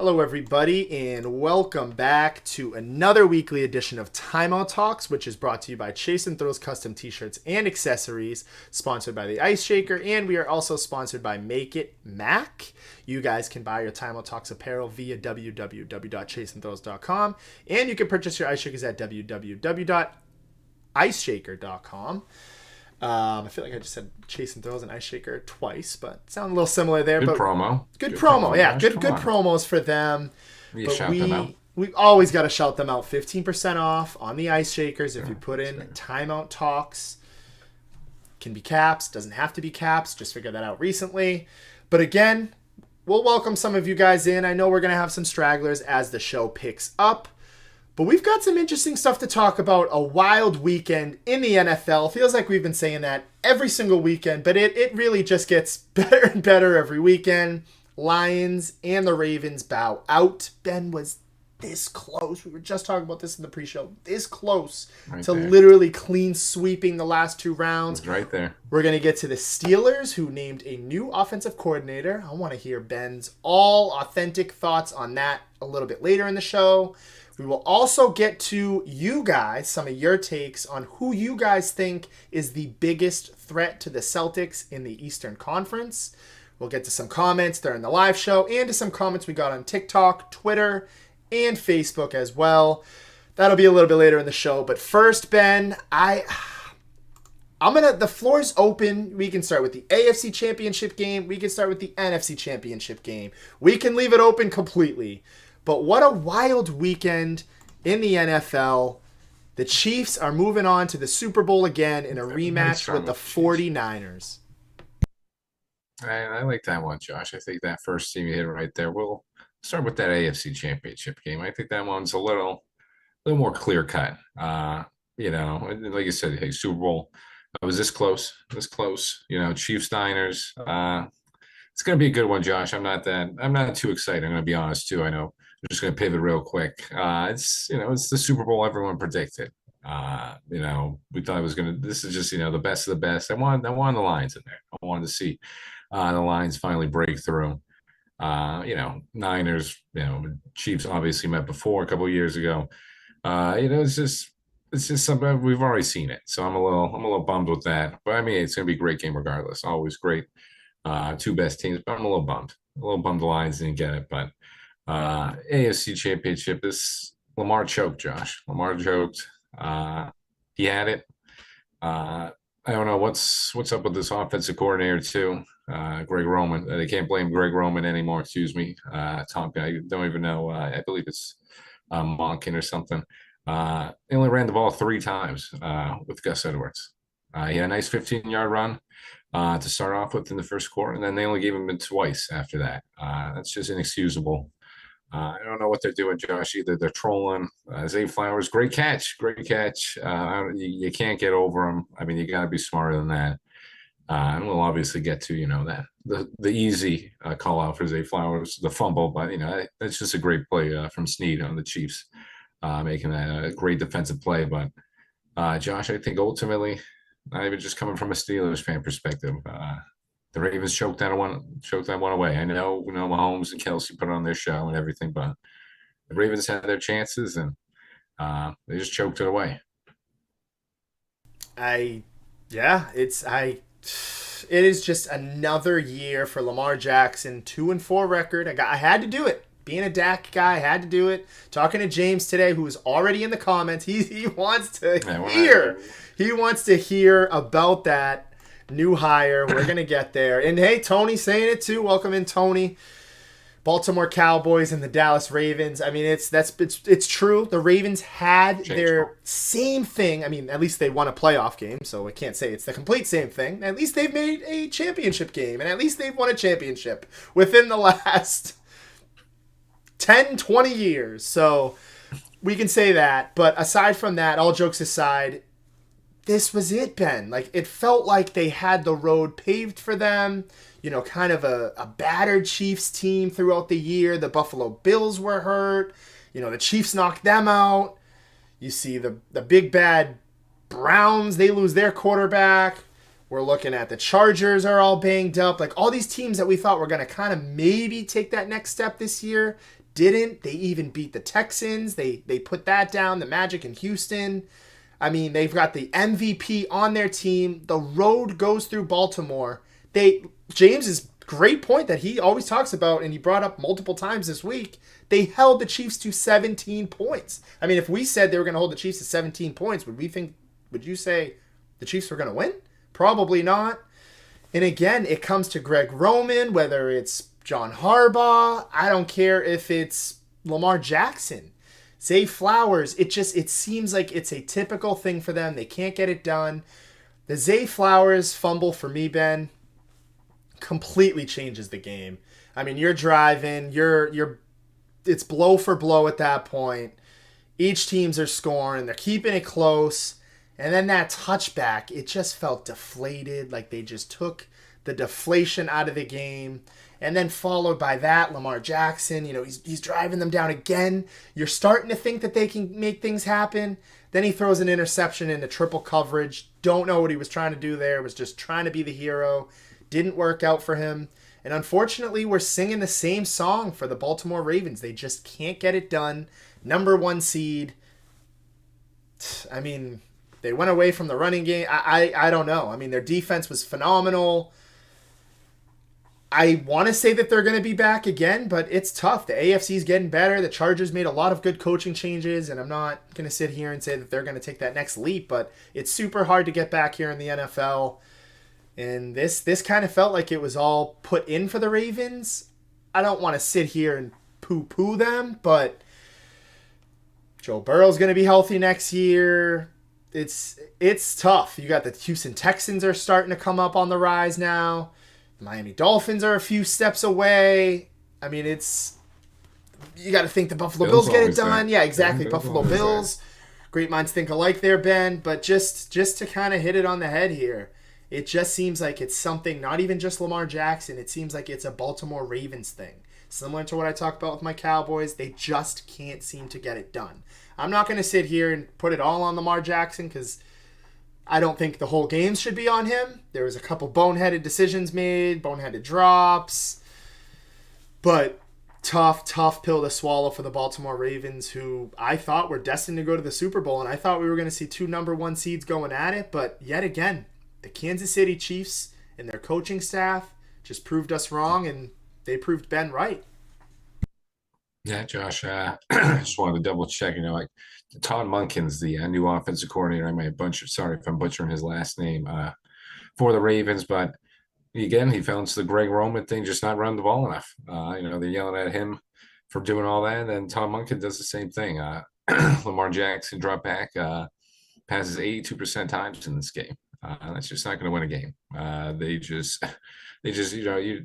Hello, everybody, and welcome back to another weekly edition of Timeout Talks, which is brought to you by Chase and Throws Custom T-shirts and accessories, sponsored by the Ice Shaker, and we are also sponsored by Make It Mac. You guys can buy your Timeout Talks apparel via www.chaseandthrows.com, and you can purchase your Ice Shakers at www.iceshaker.com. I feel like I just said Chase and Throws and Ice Shaker twice, but sound a little similar there. Good But promo. good promo, yeah. Josh. Good promos for them. You But shout them out. we always got to shout them out. 15% off on the Ice Shakers if you put in Sure. Timeout Talks. Can be caps, doesn't have to be caps. Just figured that out recently. But again, we'll welcome some of you guys in. I know we're going to have some stragglers as the show picks up. But we've got some interesting stuff to talk about. A wild weekend in the NFL. Feels like we've been saying that every single weekend, but it really just gets better and better every weekend. Lions and the Ravens bow out. Ben was this close. We were just talking about this in the pre-show. This close Right to there. literally clean sweeping the last two rounds. It's right there. We're going to get to the Steelers, who named a new offensive coordinator. I want to hear Ben's all authentic thoughts on that a little bit later in the show. We will also get to you guys, some of your takes on who you guys think is the biggest threat to the Celtics in the Eastern Conference. We'll get to some comments during the live show and to some comments we got on TikTok, Twitter, and Facebook as well. That'll be a little bit later in the show. But first, Ben, the floor's open. We can start with the AFC Championship game. We can start with the NFC Championship game. We can leave it open completely. But what a wild weekend in the NFL. The Chiefs are moving on to the Super Bowl again in a rematch with the 49ers. I like that one, Josh. I think that first team you hit right there. We'll start with that AFC Championship game. I think that one's a little more clear cut. Like you said, hey, Super Bowl. I was this close. Chiefs Niners. It's going to be a good one, Josh. I'm not too excited. I'm going to be honest too. I know. I'm just going to pivot real quick. It's the Super Bowl everyone predicted. We thought it was going to. This is just the best of the best. I wanted the Lions in there. I wanted to see the Lions finally break through. Niners. Chiefs obviously met before a couple of years ago. It's just something we've already seen it. So I'm a little bummed with that. But I mean, it's going to be a great game regardless. Always great. Two best teams, but I'm a little bummed. The Lions didn't get it, but AFC Championship, this Lamar choked, Josh. Lamar choked. He had it. I don't know what's up with this offensive coordinator too. Greg Roman. They can't blame Greg Roman anymore. Excuse me. Tom, I don't even know. I believe it's Monken or something. They only ran the ball 3 times with Gus Edwards. He had a nice 15-yard run to start off with in the first quarter, and then they only gave him twice after that. That's just inexcusable. I don't know what they're doing, Josh. Either they're trolling. Zay Flowers, great catch. You can't get over him. I mean, you got to be smarter than that. And we'll obviously get to that the easy call out for Zay Flowers, the fumble, but that's just a great play from Snead on the Chiefs, making that a great defensive play. But Josh, I think ultimately, not even just coming from a Steelers fan perspective, the Ravens choked that one away. I know, Mahomes and Kelsey put on their show and everything, but the Ravens had their chances and they just choked it away. It is just another year for Lamar Jackson. 2-4 record. I had to do it. Being a Dak guy, I had to do it. Talking to James today, who was already in the comments, he wants to hear. He wants to hear about that new hire. We're gonna get there. And hey, Tony's saying it too. Welcome in, Tony. Baltimore Cowboys and the Dallas Ravens. I mean, it's true. The Ravens had their same thing. I mean, at least they won a playoff game, so I can't say it's the complete same thing. At least they've made a championship game, and at least they've won a championship within the last 10, 20 years. So we can say that. But aside from that, all jokes aside, this was it, Ben. Like, it felt like they had the road paved for them. Kind of a battered Chiefs team throughout the year. The Buffalo Bills were hurt. The Chiefs knocked them out. You see the big bad Browns, they lose their quarterback. We're looking at the Chargers are all banged up. Like, all these teams that we thought were going to kind of maybe take that next step this year didn't. They even beat the Texans. They put that down. The Magic in Houston. I mean, they've got the MVP on their team. The road goes through Baltimore. James's great point that he always talks about, and he brought up multiple times this week. They held the Chiefs to 17 points. I mean, if we said they were going to hold the Chiefs to 17 points, would you say the Chiefs were going to win? Probably not. And again, it comes to Greg Roman, whether it's John Harbaugh, I don't care if it's Lamar Jackson, Zay Flowers. It seems like it's a typical thing for them. They can't get it done. The Zay Flowers fumble for me, Ben, completely changes the game. I mean, you're driving, it's blow for blow at that point. Each teams are scoring, they're keeping it close. And then that touchback, it just felt deflated, like they just took the deflation out of the game. And then followed by that, Lamar Jackson, he's driving them down again. You're starting to think that they can make things happen. Then he throws an interception into triple coverage. Don't know what he was trying to do there. Was just trying to be the hero. Didn't work out for him. And unfortunately, we're singing the same song for the Baltimore Ravens. They just can't get it done. Number 1 seed. I mean, they went away from the running game. I don't know. I mean, their defense was phenomenal. I want to say that they're going to be back again, but it's tough. The AFC's getting better. The Chargers made a lot of good coaching changes, and I'm not going to sit here and say that they're going to take that next leap, but it's super hard to get back here in the NFL. And this kind of felt like it was all put in for the Ravens. I don't want to sit here and poo-poo them, but Joe Burrow's going to be healthy next year. It's tough. You got the Houston Texans are starting to come up on the rise now. The Miami Dolphins are a few steps away. I mean, you got to think the Buffalo Bills get it done. Yeah, exactly. Buffalo Bills. Great minds think alike there, Ben. But just to kind of hit it on the head here, it just seems like it's something, not even just Lamar Jackson. It seems like it's a Baltimore Ravens thing. Similar to what I talked about with my Cowboys. They just can't seem to get it done. I'm not going to sit here and put it all on Lamar Jackson because I don't think the whole game should be on him. There was a couple boneheaded decisions made, boneheaded drops. But tough pill to swallow for the Baltimore Ravens, who I thought were destined to go to the Super Bowl. And I thought we were going to see 2 number 1 seeds going at it. But yet again, the Kansas City Chiefs and their coaching staff just proved us wrong, and they proved Ben right. Yeah, Josh, just wanted to double check, like Todd Monken's the new offensive coordinator. I might butcher, sorry if I'm butchering his last name, for the Ravens, but again, he fell into the Greg Roman thing, just not run the ball enough. They're yelling at him for doing all that, and then Todd Monken does the same thing. Lamar Jackson drop back, passes 82% times in this game. That's just not going to win a game.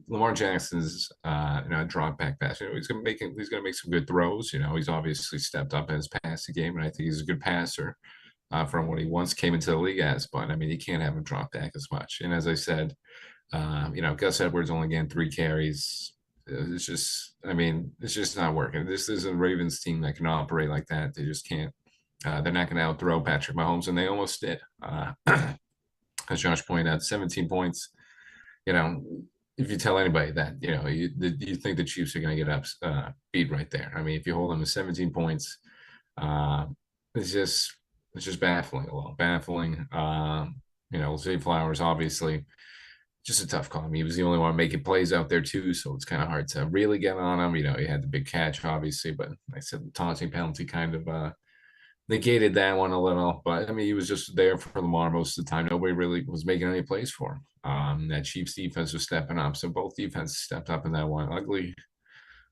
Lamar Jackson's, drop back pass. He's going to make some good throws. He's obviously stepped up in his passing game, and I think he's a good passer from what he once came into the league as. But I mean, you can't have him drop back as much. And as I said, Gus Edwards only getting 3 carries. It's just not working. This isn't a Ravens team that can operate like that. They just can't. They're not going to outthrow Patrick Mahomes, and they almost did. As Josh pointed out, 17 points. If you tell anybody that, you think the Chiefs are going to get beat right there. I mean, if you hold them to 17 points, it's just baffling. A little baffling. Zay Flowers, obviously, just a tough call. I mean, he was the only one making plays out there too, so it's kind of hard to really get on him. He had the big catch, obviously, but like I said, the taunting penalty kind of negated that one a little. But I mean, he was just there for Lamar most of the time. Nobody really was making any plays for him. That Chiefs defense was stepping up, so both defenses stepped up in that one.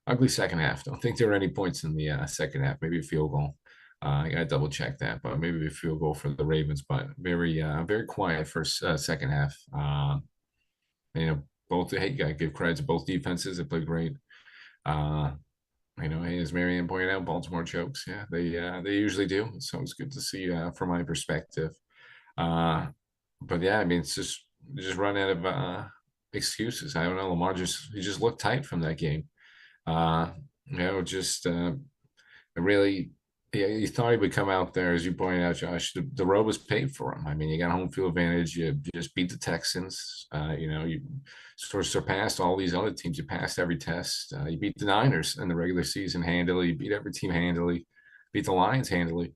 Ugly second half. Don't think there were any points in the second half. Maybe a field goal. I got to double check that, but maybe a field goal for the Ravens. But very quiet first second half. Both. Hey, you got to give credit to both defenses. They played great. As Marianne pointed out, Baltimore chokes. Yeah, they usually do. So it's good to see from my perspective. But yeah, I mean, it's just run out of excuses. I don't know. Lamar he just looked tight from that game. Just really Yeah, you thought he would come out there, as you pointed out, Josh. The road was paved for him. I mean, you got home field advantage. You just beat the Texans. You sort of surpassed all these other teams. You passed every test. You beat the Niners in the regular season handily. You beat every team handily. Beat the Lions handily.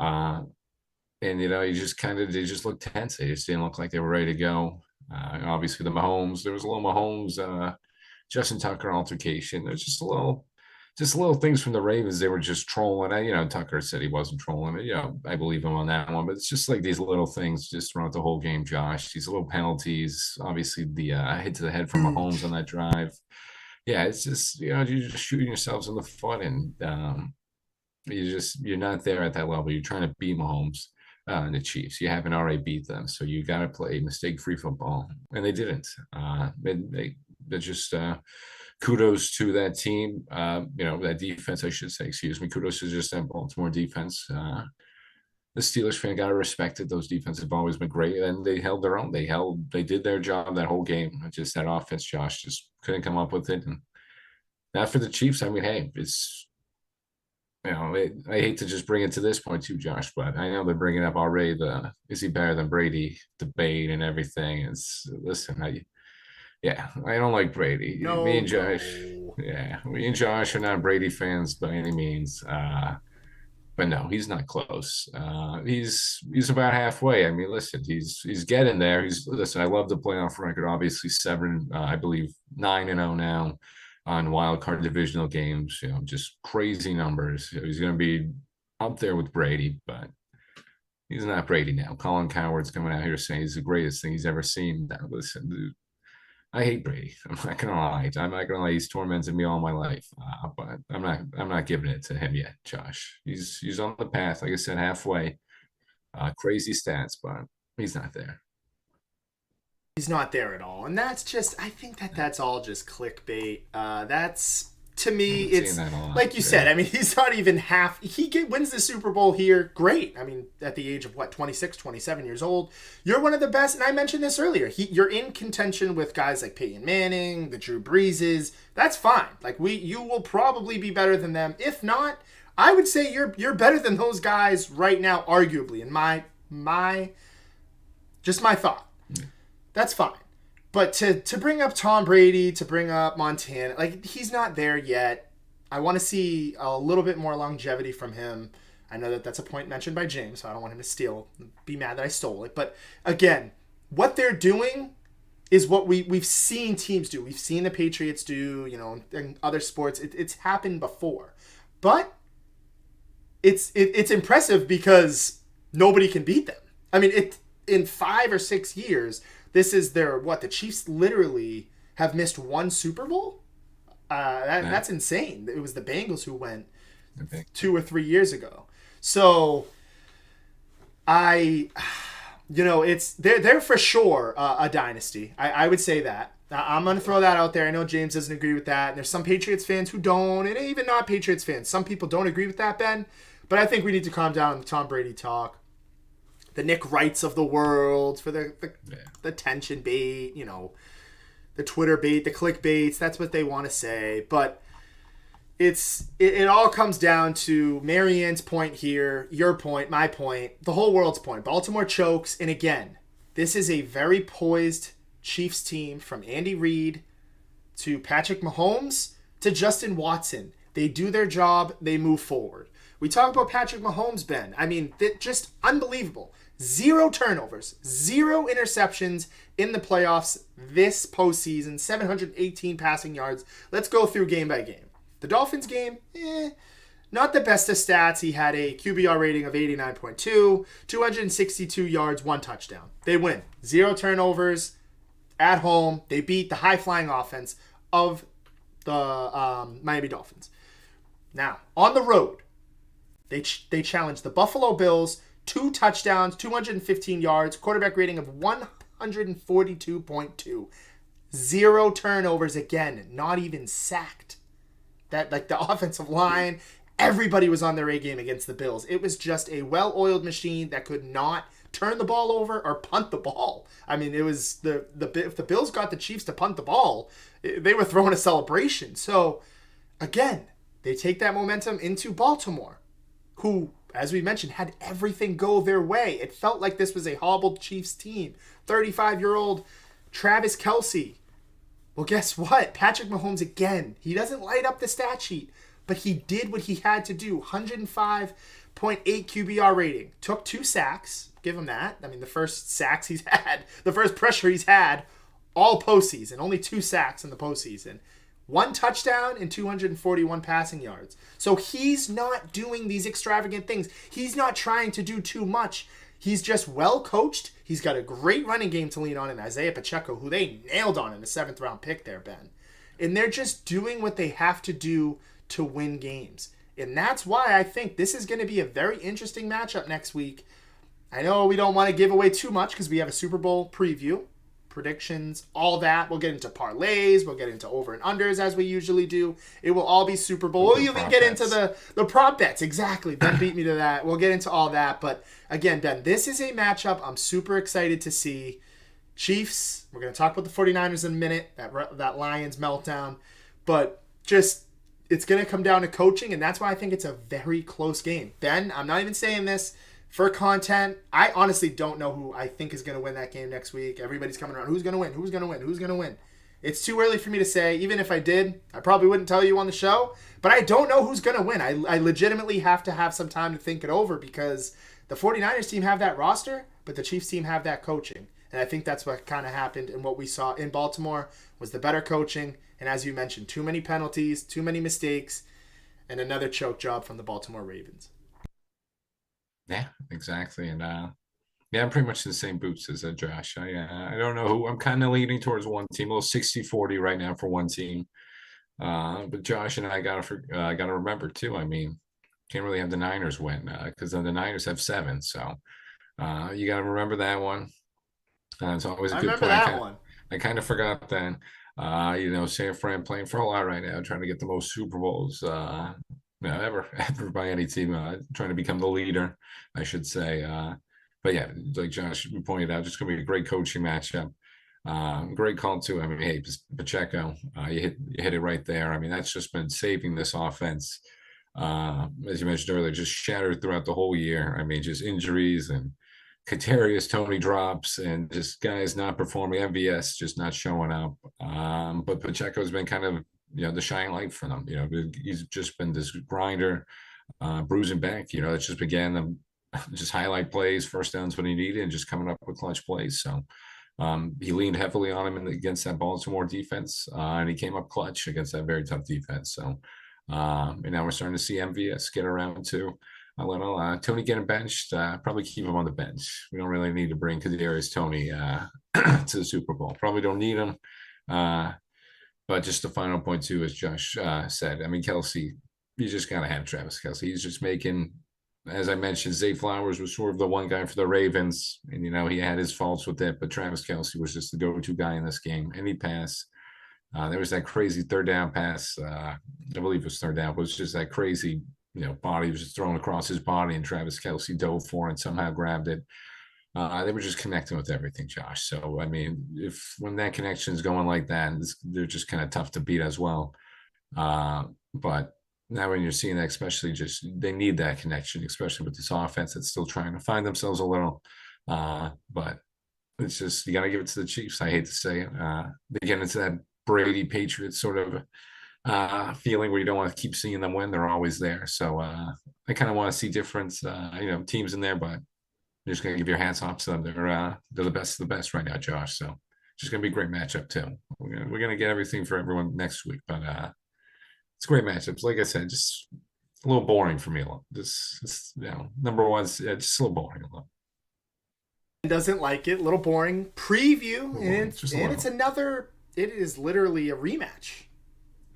Uh, and you just kind of they just looked tense. They just didn't look like they were ready to go. Obviously, the Mahomes. There was a little Mahomes, Justin Tucker altercation. There's just little things from the Ravens. They were just trolling. Tucker said he wasn't trolling. I believe him on that one. But it's just like these little things just throughout the whole game, Josh. These little penalties. Obviously, the hit to the head from Mahomes on that drive. Yeah, it's just you're just shooting yourselves in the foot, and you're not there at that level. You're trying to beat Mahomes. And the Chiefs, you haven't already beat them, so you got to play mistake-free football, and they didn't. They just kudos to that team. That defense, I should say. Excuse me. Kudos to just that Baltimore defense. The Steelers fan got to respect it. Those defenses have always been great, and they held their own. They did their job that whole game. Just that offense, Josh, just couldn't come up with it. And not for the Chiefs. I mean, hey, it's I hate to just bring it to this point too, Josh, but I know they're bringing up already the is he better than Brady debate and everything. I don't like Brady. Me No and Josh, go. yeah, me and Josh are not Brady fans by any means. But no, he's not close. He's about halfway. I mean, listen, he's getting there. Listen. I love the playoff record. Obviously, seven, I believe 9-0 now on wild card divisional games. Just crazy numbers. He's going to be up there with Brady, but he's not Brady now. Colin Coward's coming out here saying he's the greatest thing he's ever seen. Now, listen, dude, I hate Brady. I'm not gonna lie. I'm not gonna lie. He's tormented me all my life, but I'm not. I'm not giving it to him yet, Josh. He's on the path. Like I said, halfway. Crazy stats, but he's not there. He's not there at all, and that's just. I think that's all just clickbait. That's to me, I'm seeing it's that a lot. like you said. I mean, he's not even half. Wins the Super Bowl here. Great. I mean, at the age of 26, 27 years old, you're one of the best. And I mentioned this earlier. You're in contention with guys like Peyton Manning, the Drew Breeses. That's fine. Like you will probably be better than them. If not, I would say you're better than those guys right now, arguably. In my just my thought. That's fine. But to bring up Tom Brady, to bring up Montana, like he's not there yet. I want to see a little bit more longevity from him. I know that's a point mentioned by James, so I don't want him to be mad that I stole it. But again, what they're doing is what we've seen teams do. We've seen the Patriots do, in other sports. It's happened before. But it's impressive because nobody can beat them. I mean, in 5 or 6 years, this is the Chiefs literally have missed one Super Bowl. That's insane. It was the Bengals who went 2 or 3 years ago. So they're for sure a dynasty. I would say that. I'm going to throw that out there. I know James doesn't agree with that. And there's some Patriots fans who don't, and even not Patriots fans. Some people don't agree with that, Ben. But I think we need to calm down on the Tom Brady talk. The Nick Wrights of the world for the tension bait, the Twitter bait, the clickbaits. That's what they want to say. But it all comes down to Marianne's point here, your point, my point, the whole world's point. Baltimore chokes. And again, this is a very poised Chiefs team from Andy Reid to Patrick Mahomes to Justin Watson. They do their job. They move forward. We talk about Patrick Mahomes, Ben. I mean, just unbelievable. 0 turnovers, 0 interceptions in the playoffs this postseason, 718 passing yards. Let's go through game by game. The Dolphins game, not the best of stats. He had a QBR rating of 89.2, 262 yards, 1 touchdown. They win. 0 turnovers at home. They beat the high-flying offense of the Miami Dolphins. Now, on the road, they challenged the Buffalo Bills, 2 touchdowns, 215 yards, quarterback rating of 142.2. 0 turnovers again, not even sacked. The offensive line, everybody was on their A game against the Bills. It was just a well-oiled machine that could not turn the ball over or punt the ball. I mean, it was if the Bills got the Chiefs to punt the ball, they were throwing a celebration. So, again, they take that momentum into Baltimore, who, as we mentioned, had everything go their way. It felt like this was a hobbled Chiefs team. 35-year-old Travis Kelce. Well, guess what? Patrick Mahomes again. He doesn't light up the stat sheet, but he did what he had to do. 105.8 QBR rating. Took 2 sacks. Give him that. I mean, the first sacks he's had, the first pressure he's had all postseason. Only 2 sacks in the postseason. 1 touchdown and 241 passing yards. So he's not doing these extravagant things. He's not trying to do too much. He's just well coached. He's got a great running game to lean on in Isaiah Pacheco, who they nailed on in the 7th round pick there, Ben. And they're just doing what they have to do to win games. And that's why I think this is going to be a very interesting matchup next week. I know we don't want to give away too much because we have a Super Bowl preview, predictions, all that. We'll get into parlays. We'll get into over and unders as we usually do. It will all be Super Bowl. We'll even get into the prop bets. Exactly. Ben beat me to that. We'll get into all that. But again, Ben, this is a matchup I'm super excited to see. Chiefs, we're going to talk about the 49ers in a minute, that Lions meltdown. But just, it's going to come down to coaching, and that's why I think it's a very close game. Ben, I'm not even saying this for content. I honestly don't know who I think is going to win that game next week. Everybody's coming around. Who's going to win? Who's going to win? Who's going to win? It's too early for me to say. Even if I did, I probably wouldn't tell you on the show. But I don't know who's going to win. I legitimately have to have some time to think it over because the 49ers team have that roster, but the Chiefs team have that coaching. And I think that's what kind of happened, and what we saw in Baltimore was the better coaching. And as you mentioned, too many penalties, too many mistakes, and another choke job from the Baltimore Ravens. Yeah, exactly. And yeah, I'm pretty much in the same boots as Josh. I don't know who. I'm kind of leaning towards one team, a little 60-40 right now for one team. But Josh and I gotta remember too. I mean, can't really have the Niners win because the Niners have 7. So you gotta remember that one. It's always a I good remember point. that one. I kind of forgot that. San Fran playing for a lot right now, trying to get the most Super Bowls ever by any team, trying to become the leader, I should say. But yeah, like Josh pointed out, just going to be a great coaching matchup. Great call too. I mean, hey, Pacheco, you hit it right there. I mean, that's just been saving this offense. As you mentioned earlier, just shattered throughout the whole year. I mean, just injuries and Kadarius Tony drops and just guys not performing. MVS just not showing up. But Pacheco's been kind of the shining light for them. He's just been this grinder, bruising back. It's just began them just highlight plays, first downs when he needed, and just coming up with clutch plays. So he leaned heavily on him against that Baltimore defense, and he came up clutch against that very tough defense. So and now we're starting to see MVS get around too. A little Tony getting benched, probably keep him on the bench. We don't really need to bring Kadarius Tony to the Super Bowl. Probably don't need him. But just the final point too, as Josh said, I mean, Kelce, you just gotta have Travis Kelce. He's just making, as I mentioned, Zay Flowers was sort of the one guy for the Ravens, and he had his faults with it, but Travis Kelce was just the go-to guy in this game. Any pass. There was that crazy 3rd down pass. I believe it was 3rd down, but it was just that crazy body was just thrown across his body, and Travis Kelce dove for it and somehow grabbed it. They were just connecting with everything, Josh. So, I mean, when that connection is going like that, they're just kind of tough to beat as well. But now when you're seeing that, especially they need that connection, especially with this offense that's still trying to find themselves a little. But it's just, you got to give it to the Chiefs. I hate to say it. Again, it's that Brady Patriots sort of feeling where you don't want to keep seeing them win. They're always there. So I kind of want to see different, teams in there, but you're just going to give your hats off to them. They're the best of the best right now, Josh. So it's going to be a great matchup too. We're going to get everything for everyone next week, but it's great matchups. Like I said, just a little boring for me. Just number one's just a little boring. Doesn't like it. A little boring preview, it is literally a rematch.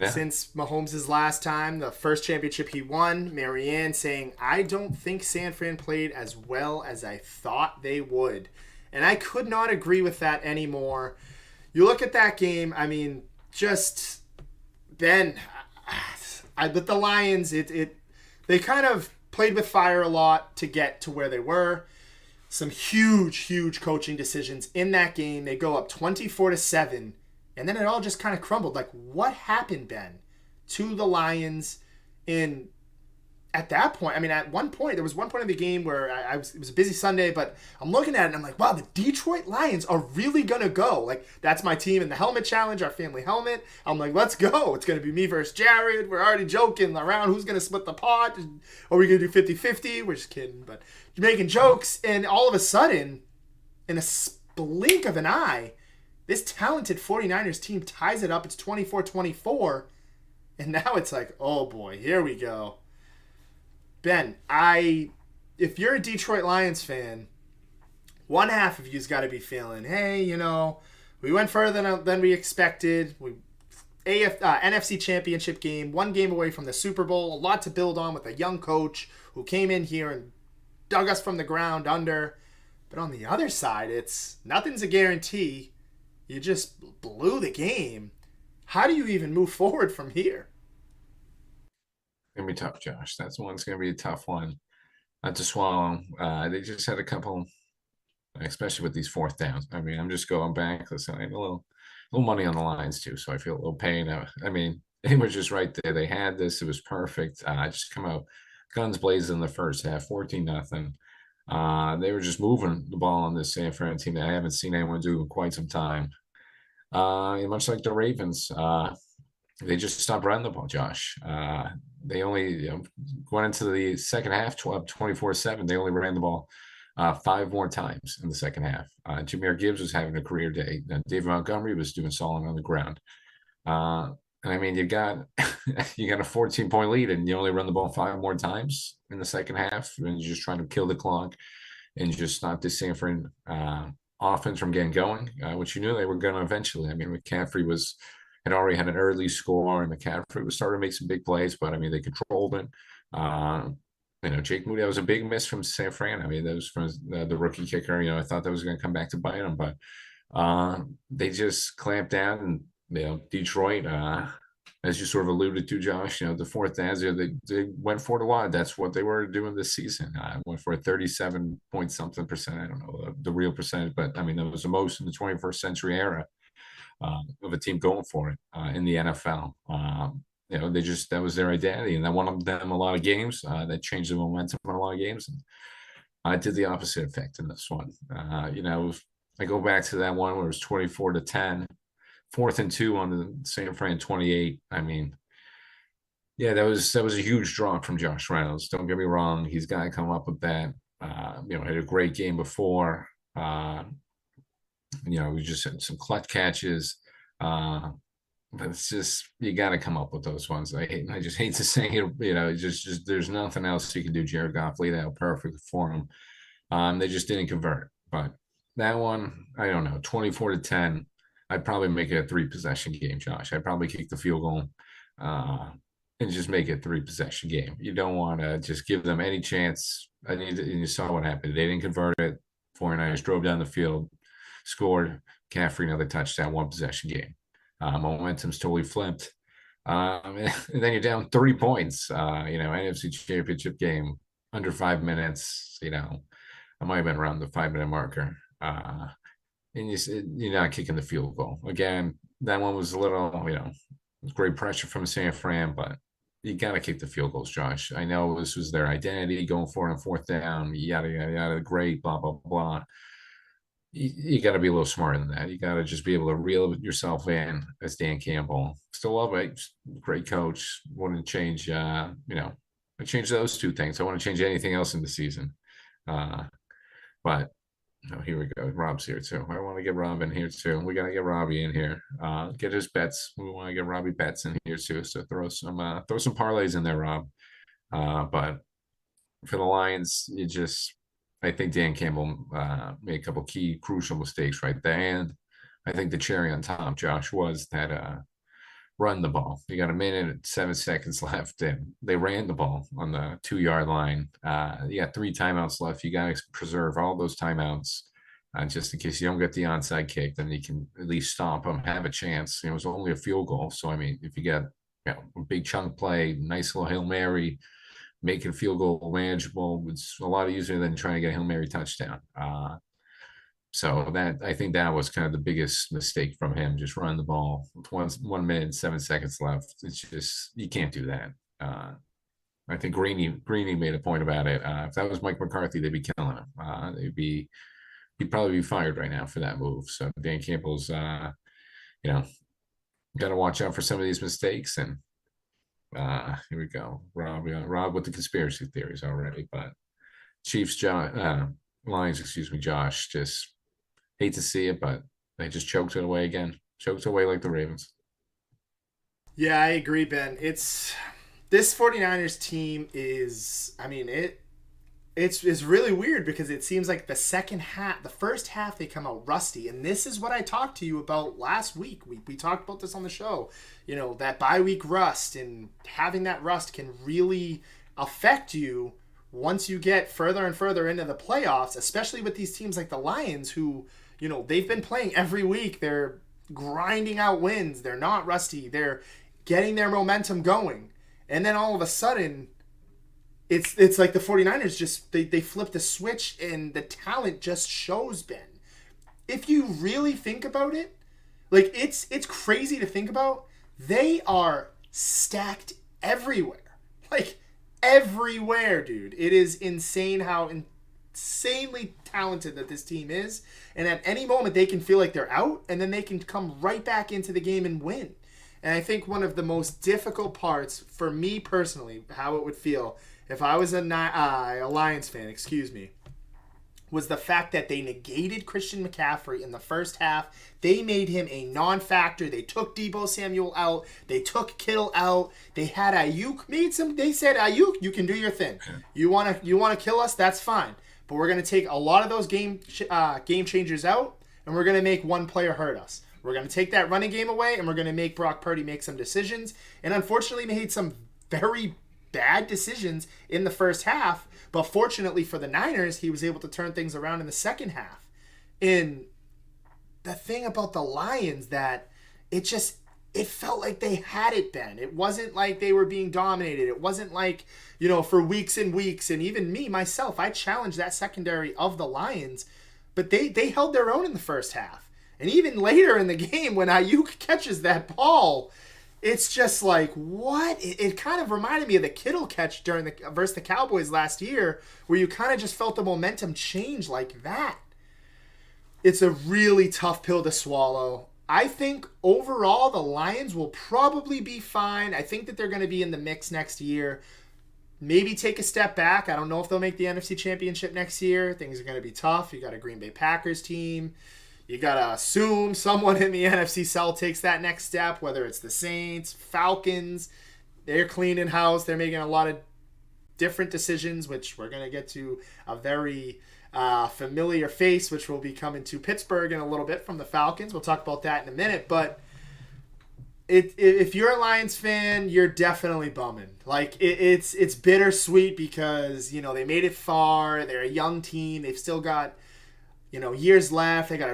Yeah. Since Mahomes' last time, the first championship he won, Marianne saying, I don't think San Fran played as well as I thought they would. And I could not agree with that anymore. You look at that game, I mean, just Ben, with the Lions, they kind of played with fire a lot to get to where they were. Some huge coaching decisions in that game. They go up 24-7. And then it all just kind of crumbled. Like, what happened, Ben, to the Lions? And at that point, I mean, at one point, there was one point in the game where it was a busy Sunday, but I'm looking at it and I'm like, wow, the Detroit Lions are really going to go. Like, that's my team in the helmet challenge, our family helmet. I'm like, let's go. It's going to be me versus Jared. We're already joking around who's going to split the pot. Are we going to do 50-50? We're just kidding, but making jokes. And all of a sudden, in a blink of an eye, this talented 49ers team ties it up. It's 24-24. And now it's like, oh boy, here we go. Ben, if you're a Detroit Lions fan, one half of you's got to be feeling, hey, we went further than we expected. NFC Championship game, one game away from the Super Bowl, a lot to build on with a young coach who came in here and dug us from the ground under. But on the other side, it's nothing's a guarantee. You just blew the game. How do you even move forward from here? Gonna be tough, Josh. That's one's gonna be a tough one not to swallow. They just had a couple, especially with these fourth downs. I mean, I'm just going back. Listen, I had a little money on the lines too, so I feel a little pain. I mean, they were just right there. They had this. It was perfect. Just come out guns blazing in the first half, 14-0. They were just moving the ball on this San Fran team that I haven't seen anyone do in quite some time. Much like the Ravens, they just stopped running the ball, Josh. They only went into the second half 24-7. They only ran the ball 5 more times in the second half. Jahmyr Gibbs was having a career day. David Montgomery was doing solid on the ground. And I mean, you got a 14-point lead, and you only run the ball 5 more times in the second half, and you're just trying to kill the clock and just stop this San Fran offense from getting going, which you knew they were going to eventually. I mean, McCaffrey had already had an early score, and McCaffrey was starting to make some big plays, but I mean, they controlled it. Jake Moody, that was a big miss from San Fran. I mean, that was from the rookie kicker. I thought that was going to come back to bite them, but they just clamped down. And Detroit, as you sort of alluded to, Josh, the fourth downs, they went for it a lot. That's what they were doing this season. Went for a 37 point something percent. I don't know the real percentage, but I mean, that was the most in the 21st century era of a team going for it in the NFL. That was their identity, and that won them a lot of games. That changed the momentum in a lot of games. And I did the opposite effect in this one. I go back to that one where it was 24-10, 4th and 2 on the San Fran 28. I mean, yeah, that was a huge drop from Josh Reynolds. Don't get me wrong; he's got to come up with that. Had a great game before. We just had some clutch catches. But it's just, you got to come up with those ones. I just hate to say it. Just there's nothing else you can do. Jared Goff laid out perfect for him. They just didn't convert. But that one, I don't know, 24-10. I'd probably make it a 3-possession game, Josh. I'd probably kick the field goal and just make it a 3-possession game. You don't want to just give them any chance. And you saw what happened. They didn't convert it. 49ers drove down the field, scored. McCaffrey another touchdown, 1-possession game. Momentum's totally flipped. And then you're down 30 points, NFC Championship game, under 5 minutes, I might have been around the 5-minute marker. And you're not kicking the field goal. Again, that one was a little, great pressure from San Fran, but you got to kick the field goals, Josh. I know this was their identity, going for it on 4th down, yada, yada, yada, great, blah, blah, blah. You got to be a little smarter than that. You got to just be able to reel yourself in as Dan Campbell. Still love it. Great coach. Wouldn't change, I change those 2 things. I want to change anything else in the season. But here we go. Rob's here too. I want to get Rob in here too. We got to get Robbie in here. Get his bets. We want to get Robbie bets in here too. So throw some parlays in there, Rob. But for the Lions, I think Dan Campbell made a couple key crucial mistakes right there. And I think the cherry on top, Josh, was that run the ball. You got 1minute and 7 seconds left, and they ran the ball on the 2-yard line. You got 3 timeouts left. You got to preserve all those timeouts just in case you don't get the onside kick. Then you can at least stop them, have a chance. It was only a field goal. So, I mean, if you got a big chunk play, nice little Hail Mary, making a field goal manageable, it's a lot easier than trying to get a Hail Mary touchdown. So I think that was kind of the biggest mistake from him, just run the ball. 1 minute, 7 seconds left. It's just, you can't do that. I think Greeny made a point about it. If that was Mike McCarthy, they'd be killing him. He'd probably be fired right now for that move. So Dan Campbell's, you know, got to watch out for some of these mistakes. And here we go, Rob with the conspiracy theories already. But Chiefs, Lions, excuse me, Josh. Just hate to see it, but they just choked it away again. Choked away like the Ravens. Yeah, I agree, Ben. It's this 49ers team is, I mean, it's really weird because it seems like the first half they come out rusty, and this is what I talked to you about last week. We talked about this on the show. You know, that bye week rust, and having that rust can really affect you once you get further and further into the playoffs, especially with these teams like the Lions who, you know, they've been playing every week. They're grinding out wins. They're not rusty. They're getting their momentum going. And then all of a sudden, it's like the 49ers just they flipped the switch and the talent just shows, Ben. If you really think about it, like it's crazy to think about. They are stacked everywhere. Like everywhere, dude. It is insane how insanely talented that this team is. And at any moment they can feel like they're out and then they can come right back into the game and win. And I think one of the most difficult parts for me personally, how it would feel if I was a Lions fan, excuse me, was the fact that they negated Christian McCaffrey in the first half. They made him a non-factor. They took Deebo Samuel out. They took Kittle out. They had Ayuk. They said, Ayuk, you can do your thing. You wanna kill us? That's fine. But we're gonna take a lot of those game changers out, and we're gonna make one player hurt us. We're gonna take that running game away, and we're gonna make Brock Purdy make some decisions. And unfortunately, made some very bad decisions in the first half. But fortunately for the Niners, he was able to turn things around in the second half. And the thing about the Lions that it felt like they had it, Ben. It wasn't like they were being dominated. It wasn't like, you know, for weeks and weeks. And even me, myself, I challenged that secondary of the Lions. But they held their own in the first half. And even later in the game when Ayuk catches that ball, it's just like, what? It kind of reminded me of the Kittle catch versus the Cowboys last year, where you kind of just felt the momentum change like that. It's a really tough pill to swallow. I think overall the Lions will probably be fine. I think that they're going to be in the mix next year. Maybe take a step back. I don't know if they'll make the NFC Championship next year. Things are going to be tough. You got a Green Bay Packers team. You got to assume someone in the NFC South takes that next step, whether it's the Saints, Falcons. They're cleaning house. They're making a lot of different decisions, which we're going to get to a very familiar face, which will be coming to Pittsburgh in a little bit from the Falcons. We'll talk about that in a minute. But if you're a Lions fan, you're definitely bumming. Like, it's bittersweet because, you know, they made it far. They're a young team. They've still got, you know, years left. They got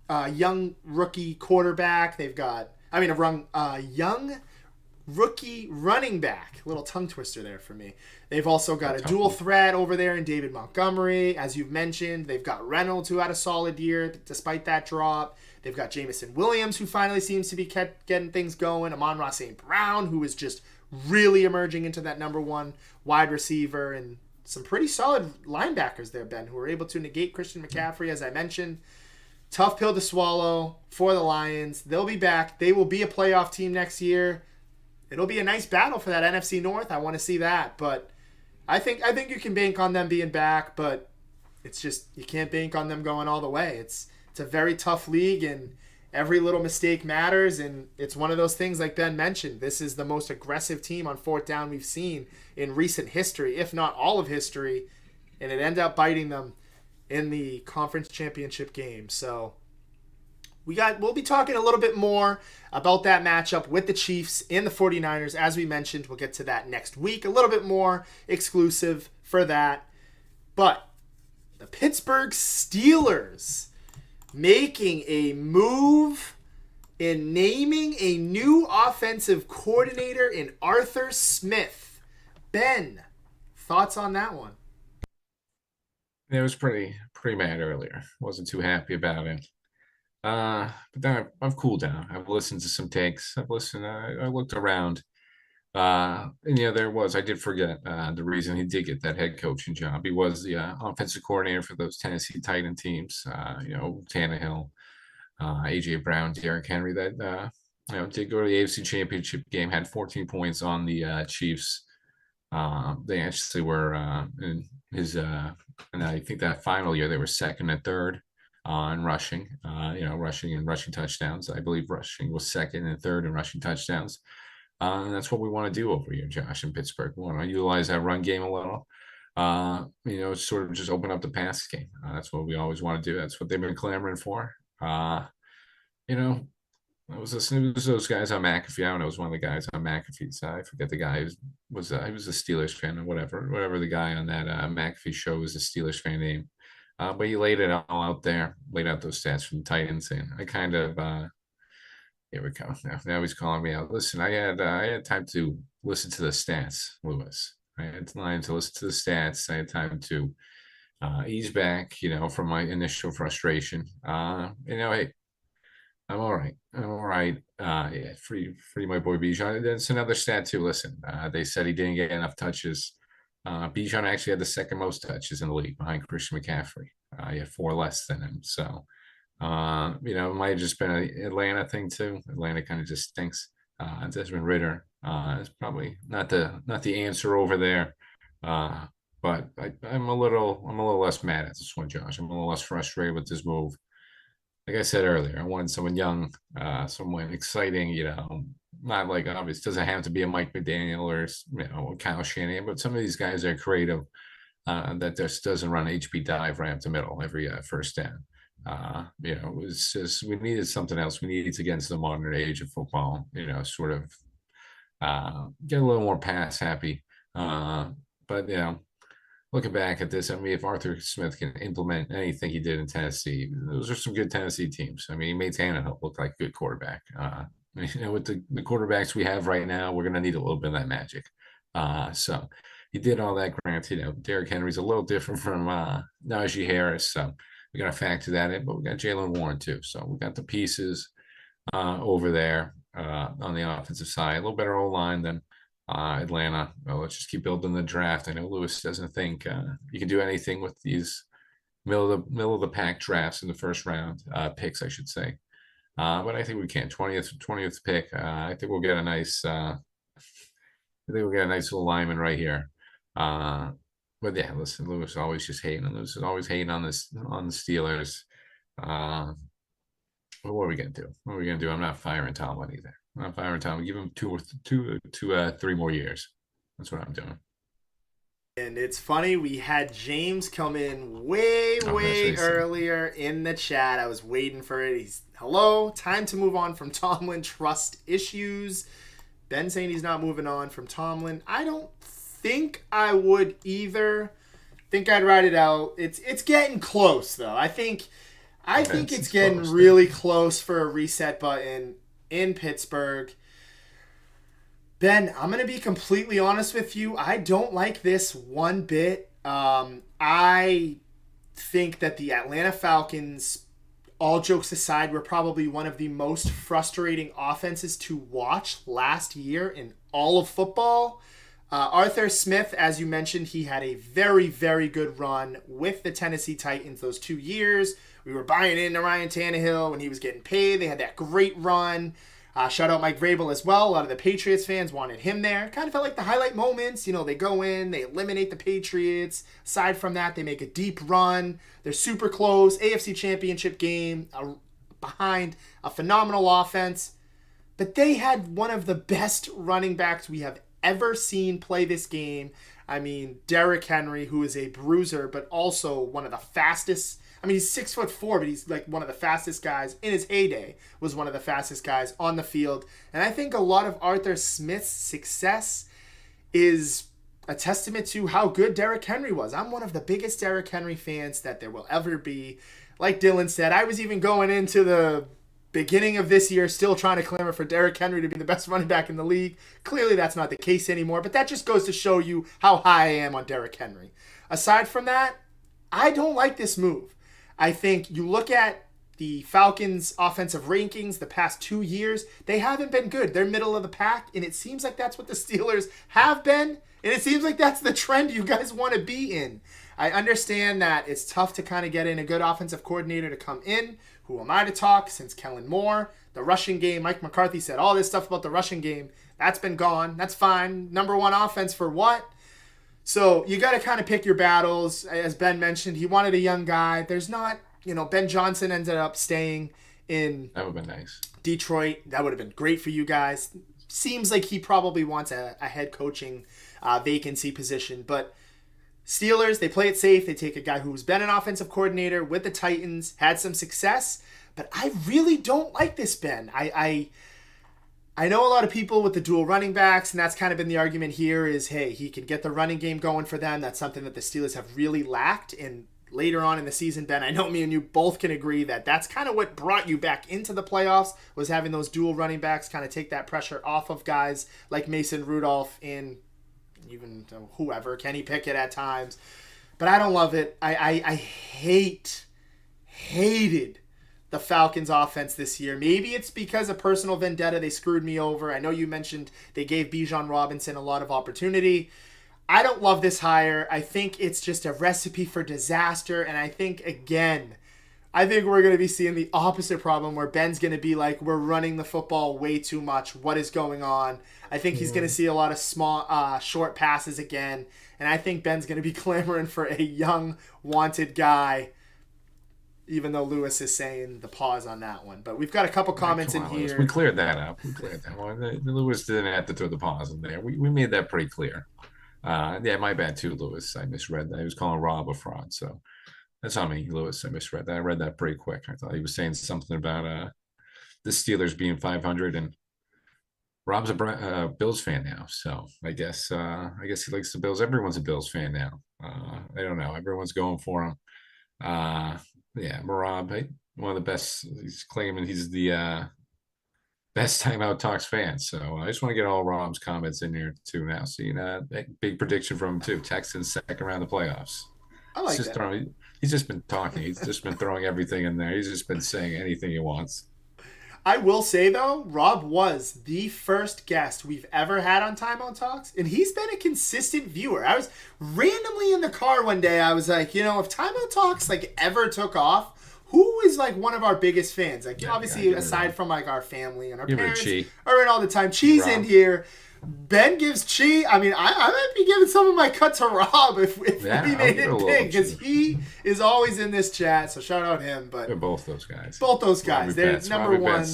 a young rookie quarterback. They've got, a young rookie running back. A little tongue twister there for me. They've also got a dual threat over there in David Montgomery, as you've mentioned. They've got Reynolds, who had a solid year despite that drop. They've got Jamison Williams, who finally seems to be getting things going. Amon-Ra St. Brown, who is just really emerging into that number one wide receiver, and some pretty solid linebackers there, Ben, who were able to negate Christian McCaffrey, as I mentioned. Tough pill to swallow for the Lions. They'll be back. They will be a playoff team next year. It'll be a nice battle for that NFC North. I want to see that. But I think you can bank on them being back, but it's just you can't bank on them going all the way. It's a very tough league, and every little mistake matters, and it's one of those things like Ben mentioned. This is the most aggressive team on fourth down we've seen in recent history, if not all of history, and it ended up biting them in the conference championship game. So we'll be talking a little bit more about that matchup with the Chiefs and the 49ers. As we mentioned, we'll get to that next week, a little bit more exclusive for that. But the Pittsburgh Steelers making a move in naming a new offensive coordinator in Arthur Smith. Ben, thoughts on that one? It was pretty mad earlier. Wasn't too happy about it. But then I've cooled down. I've listened to some takes. I looked around. And there was, I did forget the reason he did get that head coaching job. He was the offensive coordinator for those Tennessee Titan teams, Tannehill, AJ Brown, Derrick Henry, that did go to the AFC Championship game, had 14 points on the Chiefs. They actually were in his, and I think that final year they were second and third in rushing, rushing and rushing touchdowns. I believe rushing was second and third in rushing touchdowns. And that's what we want to do over here, Josh, in Pittsburgh. We want to utilize that run game a little. Sort of just open up the pass game. That's what we always want to do. That's what they've been clamoring for. You know, it was those guys on McAfee. I don't know. It was one of the guys on McAfee's. I forget the guy who was. He was a Steelers fan or whatever the guy on that McAfee show was a Steelers fan name. But he laid it all out there, laid out those stats from the Titans, and I kind of here we go. Now he's calling me out. Listen, I had time to listen to the stats, Lewis. I had time to listen to the stats. I had time to ease back, from my initial frustration. Hey, I'm all right. I'm all right. Yeah, free my boy Bijan. That's another stat too. Listen, they said he didn't get enough touches. Bijan actually had the second most touches in the league behind Christian McCaffrey. He had 4 less than him. So, it might have just been an Atlanta thing too. Atlanta kind of just stinks. Desmond Ritter is probably not the answer over there. But I'm a little less mad at this one, Josh. I'm a little less frustrated with this move. Like I said earlier, I wanted someone young, someone exciting, not like obvious, doesn't have to be a Mike McDaniel or, Kyle Shanahan, but some of these guys are creative that just doesn't run HB dive right up the middle every first down. It was just, we needed something else. We needed to get into the modern age of football, sort of get a little more pass happy. But, looking back at this, I mean, if Arthur Smith can implement anything he did in Tennessee, those are some good Tennessee teams. I mean, he made Tannehill look like a good quarterback. With the quarterbacks we have right now, we're going to need a little bit of that magic. So he did all that. Granted, Derrick Henry's a little different from Najee Harris, so we got to factor that in. But we got Jaylen Warren too, so we got the pieces over there on the offensive side. A little better O line than Atlanta. Well, let's just keep building the draft. I know Lewis doesn't think you can do anything with these middle of the pack drafts in the first round picks, I should say. But I think we can. 20th pick. I think we'll get a nice. Little lineman right here. But yeah, listen, Lewis always just hating on Lewis. Always hating on this on the Steelers. What are we gonna do? What are we gonna do? I'm not firing Tomlin either. I'm not firing Tomlin. Give him 3 more years. That's what I'm doing. And it's funny, we had James come in way earlier in the chat. I was waiting for it. He's, hello, time to move on from Tomlin, trust issues. Ben saying he's not moving on from Tomlin. I don't think I would either. Think I'd ride it out. It's getting close, though. I think it's getting really close for a reset button in Pittsburgh. Ben, I'm going to be completely honest with you. I don't like this one bit. I think that the Atlanta Falcons, all jokes aside, were probably one of the most frustrating offenses to watch last year in all of football. Arthur Smith, as you mentioned, he had a very, very good run with the Tennessee Titans those 2 years. We were buying into Ryan Tannehill when he was getting paid. They had that great run. Shout out Mike Vrabel as well. A lot of the Patriots fans wanted him there. Kind of felt like the highlight moments. They go in, they eliminate the Patriots. Aside from that, they make a deep run. They're super close. AFC Championship game behind a phenomenal offense. But they had one of the best running backs we have ever seen play this game. I mean, Derrick Henry, who is a bruiser, but also one of the fastest. I mean, he's 6'4", but he's like one of the fastest guys in his heyday, was one of the fastest guys on the field. And I think a lot of Arthur Smith's success is a testament to how good Derrick Henry was. I'm one of the biggest Derrick Henry fans that there will ever be. Like Dylan said, I was even going into the beginning of this year still trying to clamor for Derrick Henry to be the best running back in the league. Clearly that's not the case anymore, but that just goes to show you how high I am on Derrick Henry. Aside from that, I don't like this move. I think you look at the Falcons' offensive rankings the past 2 years, they haven't been good. They're middle of the pack, and it seems like that's what the Steelers have been, and it seems like that's the trend you guys want to be in. I understand that it's tough to kind of get in a good offensive coordinator to come in. Who am I to talk since Kellen Moore? The rushing game, Mike McCarthy said all this stuff about the rushing game. That's been gone. That's fine. Number one offense for what? So you got to kind of pick your battles. As Ben mentioned, he wanted a young guy. There's not, Ben Johnson ended up staying in That would have been nice. Detroit. That would have been great for you guys. Seems like he probably wants a head coaching vacancy position. But Steelers, they play it safe. They take a guy who's been an offensive coordinator with the Titans, had some success. But I really don't like this, Ben. I know a lot of people with the dual running backs, and that's kind of been the argument here is, hey, he can get the running game going for them. That's something that the Steelers have really lacked. And later on in the season, Ben, I know me and you both can agree that that's kind of what brought you back into the playoffs, was having those dual running backs kind of take that pressure off of guys like Mason Rudolph and even whoever, Kenny Pickett at times. But I don't love it. I hated the Falcons offense this year. Maybe it's because of personal vendetta. They screwed me over. I know you mentioned they gave Bijan Robinson a lot of opportunity. I don't love this hire. I think it's just a recipe for disaster. And I think we're going to be seeing the opposite problem where Ben's going to be like, we're running the football way too much. What is going on? I think he's going to see a lot of small, short passes again. And I think Ben's going to be clamoring for a young, wanted guy, even though Lewis is saying the pause on that one. But we've got a couple comments in here. Lewis. We cleared that up. Lewis didn't have to throw the pause in there. We made that pretty clear. Yeah, my bad too, Lewis. I misread that. He was calling Rob a fraud. So that's on me, Lewis. I misread that. I read that pretty quick. I thought he was saying something about the Steelers being 500, and Rob's a Bills fan now. So I guess he likes the Bills. Everyone's a Bills fan now. I don't know. Everyone's going for him. Yeah, Marab, one of the best. He's claiming he's the best Timeout Talks fan. So I just want to get all Rob's comments in here too now. So big prediction from him too. Texans second round of the playoffs. I like that. He's just been talking. He's just been throwing everything in there. He's just been saying anything he wants. I will say, though, Rob was the first guest we've ever had on Timeout Talks, and he's been a consistent viewer. I was randomly in the car one day. I was like, if Timeout Talks ever took off, who is one of our biggest fans? Obviously, aside from our family and our parents are in all the time. Chi's in here. Ben gives Chi. I mean, I might be giving some of my cut to Rob if we made it big, because he is always in this chat. So shout out him. But they're both those guys. They're number one.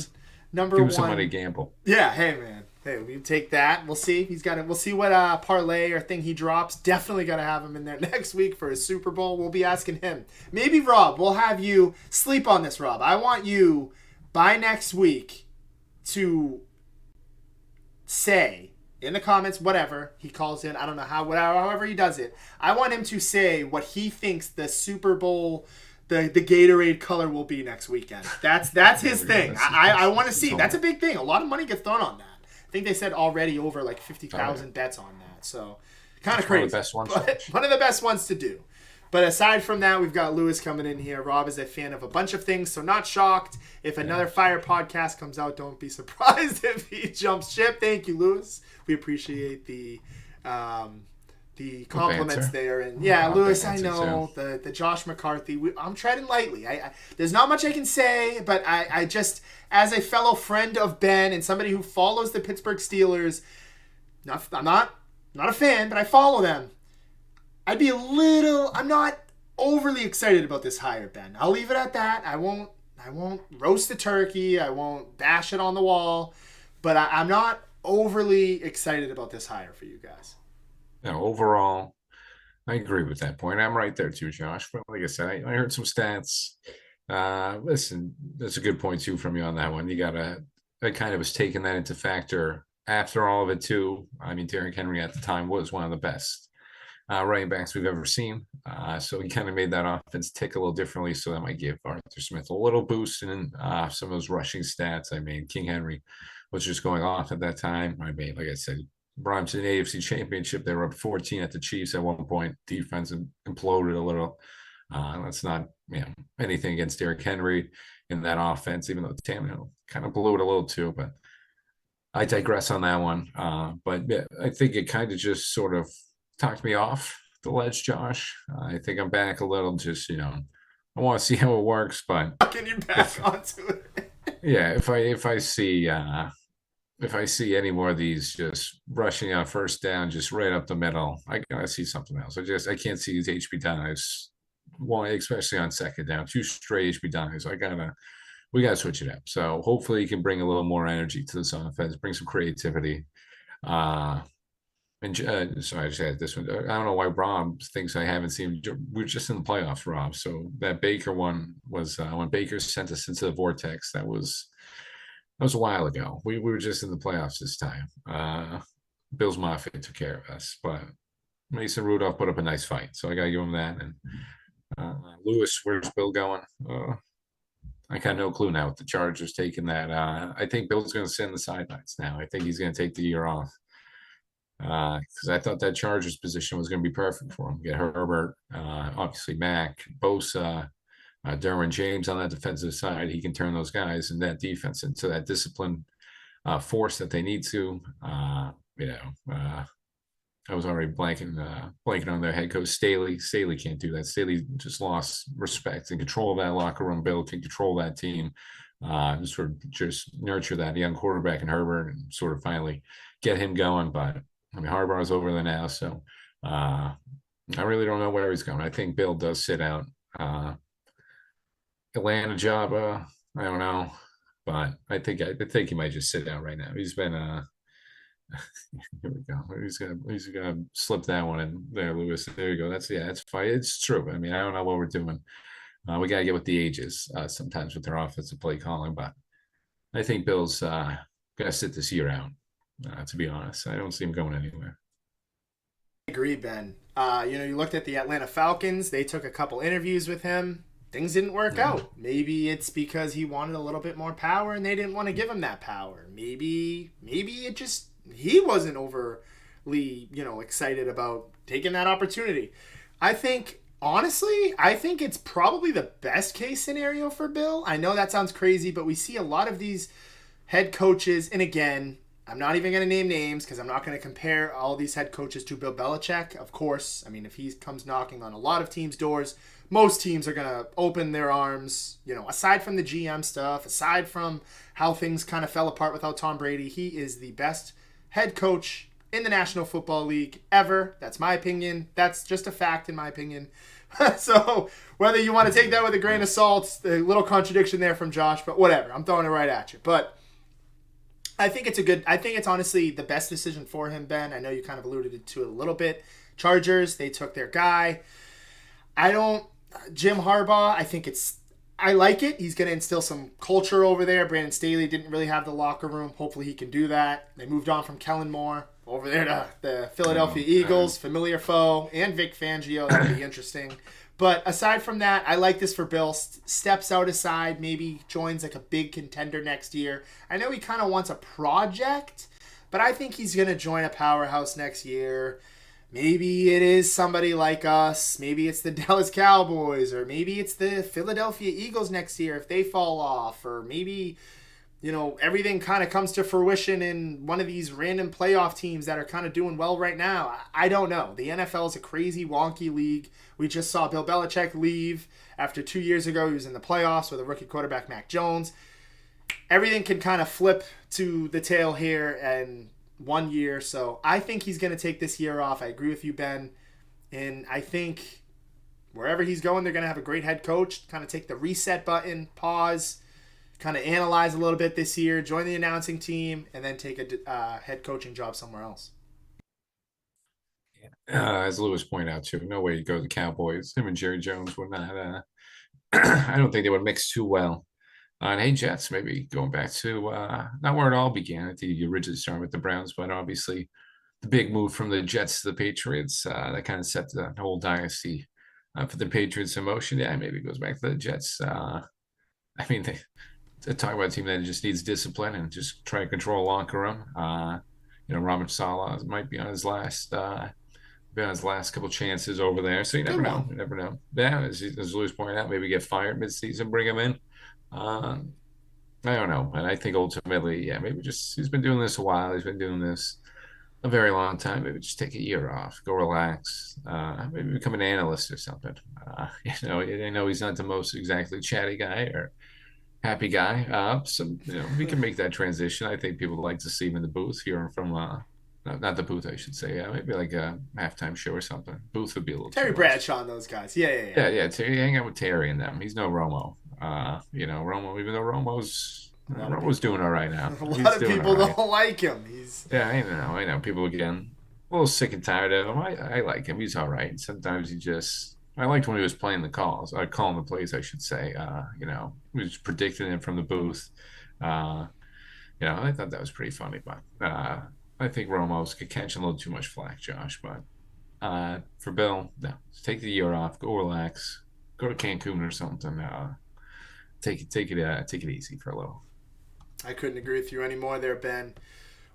Number Give one. somebody gamble. Yeah. Hey man. Hey, we take that. We'll see. We'll see what parlay or thing he drops. Definitely got to have him in there next week for his Super Bowl. We'll be asking him. Maybe Rob. We'll have you sleep on this, Rob. I want you by next week to say in the comments, whatever he calls in, I don't know however he does it. I want him to say what he thinks the Super Bowl, the Gatorade color will be next weekend. That's his thing. I want to see. That's a big thing. A lot of money gets thrown on that. I think they said already over 50,000 bets on that. So kind of crazy. One of the best ones to do. But aside from that, we've got Lewis coming in here. Rob is a fan of a bunch of things, so not shocked. If another Fire podcast comes out, don't be surprised if he jumps ship. Thank you, Lewis. We appreciate the compliments there. And yeah, Lewis, I know the Josh McCarthy. I'm treading lightly. There's not much I can say, but I just, as a fellow friend of Ben and somebody who follows the Pittsburgh Steelers, I'm not a fan, but I follow them. I'm not overly excited about this hire, Ben. I'll leave it at that. I won't roast the turkey. I won't bash it on the wall. But I'm not overly excited about this hire for you guys. No, overall, I agree with that point. I'm right there too, Josh. But like I said, I heard some stats. Listen, that's a good point too from you on that one. I kind of was taking that into factor after all of it too. I mean, Derrick Henry at the time was one of the best running backs we've ever seen. So he kind of made that offense tick a little differently. So that might give Arthur Smith a little boost in some of those rushing stats. I mean, King Henry was just going off at that time. I mean, like I said, brought him to the AFC Championship. They were up 14 at the Chiefs at one point. Defense imploded a little. That's not anything against Derrick Henry. in that offense, even though Tannehill kind of blew it a little too. But I digress on that one. But yeah, I think it kind of just sort of talked me off the ledge, Josh. I think I'm back a little. Just I want to see how it works. But Can you back if onto it? yeah, if I see any more of these just rushing out first down, just right up the middle, I gotta see something else. I can't see these HB dives. One, especially on second down, two straight HB dives. We gotta switch it up. So hopefully you can bring a little more energy to this offense, bring some creativity. Uh, sorry, I just had this one. I don't know why Rob thinks I haven't seen. We're just in the playoffs, Rob. So that Baker one was when Baker sent us into the vortex. That was a while ago. We were just in the playoffs this time. Bills Mafia took care of us, but Mason Rudolph put up a nice fight, so I got to give him that. And Lewis, where's Bill going? I got no clue now with the Chargers taking that. I think Bill's going to sit in the sidelines now. I think he's going to take the year off because I thought that Chargers position was going to be perfect for him. Get Herbert, obviously Mac, Bosa, Derwin James on that defensive side. He can turn those guys and that defense into that discipline force that they need to. I was already blanking on their head coach Staley. Staley can't do that. Staley just lost respect and control of that locker room. Bill can control that team. Sort of just nurture that young quarterback in Herbert and sort of finally get him going. But I mean, Harbaugh's over there now, so I really don't know where he's going. I think Bill does sit out. Atlanta job, I don't know, but I think he might just sit down right now. He's been here we go. He's gonna slip that one in there, Lewis. There you go. That's fine. It's true. I mean, I don't know what we're doing. We gotta get with the ages sometimes with their offensive play calling, but I think Bill's gonna sit this year out. To be honest, I don't see him going anywhere. I agree, Ben. You looked at the Atlanta Falcons. They took a couple interviews with him. Things didn't work Yeah. out. Maybe it's because he wanted a little bit more power and they didn't want to give him that power. Maybe it just he wasn't overly, excited about taking that opportunity. I think honestly, I think it's probably the best case scenario for Bill. I know that sounds crazy, but we see a lot of these head coaches, and again, I'm not even going to name names because I'm not going to compare all these head coaches to Bill Belichick. Of course, I mean, if he comes knocking on a lot of teams' doors, most teams are going to open their arms. Aside from the GM stuff, aside from how things kind of fell apart without Tom Brady, he is the best head coach in the National Football League ever. That's my opinion. That's just a fact in my opinion. So whether you want to take that with a grain of salt, a little contradiction there from Josh, but whatever. I'm throwing it right at you. But I think it's honestly the best decision for him, Ben. I know you kind of alluded to it a little bit. Chargers, they took their guy. Jim Harbaugh, I like it. He's going to instill some culture over there. Brandon Staley didn't really have the locker room. Hopefully he can do that. They moved on from Kellen Moore over there to the Philadelphia Eagles, familiar foe, and Vic Fangio. That'll be interesting. But aside from that, I like this for Bill. Steps out aside, maybe joins like a big contender next year. I know he kind of wants a project, but I think he's going to join a powerhouse next year. Maybe it is somebody like us. Maybe it's the Dallas Cowboys, or maybe it's the Philadelphia Eagles next year if they fall off, or maybe everything kind of comes to fruition in one of these random playoff teams that are kind of doing well right now. I don't know. The NFL is a crazy, wonky league. We just saw Bill Belichick leave after 2 years ago. He was in the playoffs with a rookie quarterback, Mac Jones. Everything can kind of flip to the tail here in 1 year. So I think he's going to take this year off. I agree with you, Ben. And I think wherever he's going, they're going to have a great head coach. Kind of take the reset button, pause, kind of analyze a little bit this year, join the announcing team, and then take a head coaching job somewhere else. As Lewis pointed out too, no way to go to the Cowboys. Him and Jerry Jones would not. I don't think they would mix too well. And hey, Jets, maybe going back to not where it all began. I think you originally started with the Browns, but obviously the big move from the Jets to the Patriots that kind of set the whole dynasty for the Patriots in motion. Yeah, maybe it goes back to the Jets. I mean, they talk about a team that just needs discipline and just try to control a locker room. Robert Saleh might be on his last. Been on his last couple chances over there, so you never know. You never know. Yeah, as Lewis pointed out, maybe get fired midseason, bring him in. Uh, I don't know, and I think ultimately, yeah, maybe just he's been doing this a while. He's been doing this a very long time. Maybe just take a year off, go relax, maybe become an analyst or something. I know he's not the most exactly chatty guy or happy guy. So we can make that transition. I think people like to see him in the booth, hearing from not the booth, I should say. Maybe like a halftime show or something. Booth would be a little too Terry much. Bradshaw and those guys. Yeah, yeah, yeah. Yeah. Terry, hang out with Terry and them. He's no Romo. Romo, even though A lot of Romo's doing people, all right now. a lot He's of doing all people right. don't like him. He's Yeah, I know. People again, a little sick and tired of him. I like him. He's all right. Sometimes I liked when he was playing the calls, calling the plays, I should say. He was predicting it from the booth. Uh, I thought that was pretty funny, but I think Romo's catching a little too much flack, Josh. But for Bill, no, just take the year off, go relax, go to Cancun or something. Take it easy for a little. I couldn't agree with you anymore there, Ben.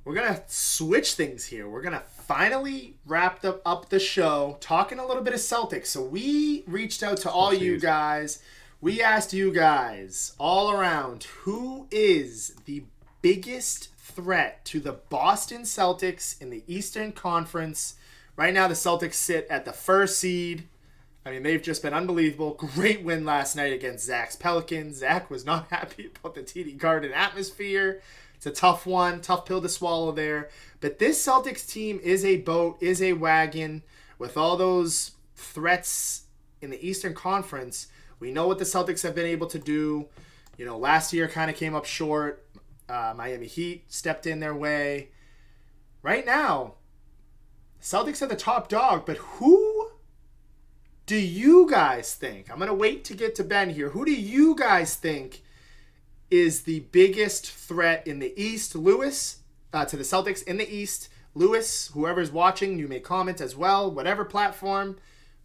We're gonna switch things here. We're gonna finally wrap up the show talking a little bit of Celtics. So we reached out to all you guys. We asked you guys all around who is the biggest threat to the Boston Celtics in the Eastern Conference. Right now, the Celtics sit at the first seed. I mean, they've just been unbelievable. Great win last night against Zach's Pelicans. Zach was not happy about the TD Garden atmosphere. It's a tough one, tough pill to swallow there. But this Celtics team is a boat, is a wagon. With all those threats in the Eastern Conference, we know what the Celtics have been able to do. Last year kind of came up short. Miami Heat stepped in their way. Right now, Celtics are the top dog, but who do you guys think? I'm going to wait to get to Ben here. Who do you guys think is the biggest threat in the East? Lewis, to the Celtics in the East. Lewis, whoever's watching, you may comment as well, whatever platform.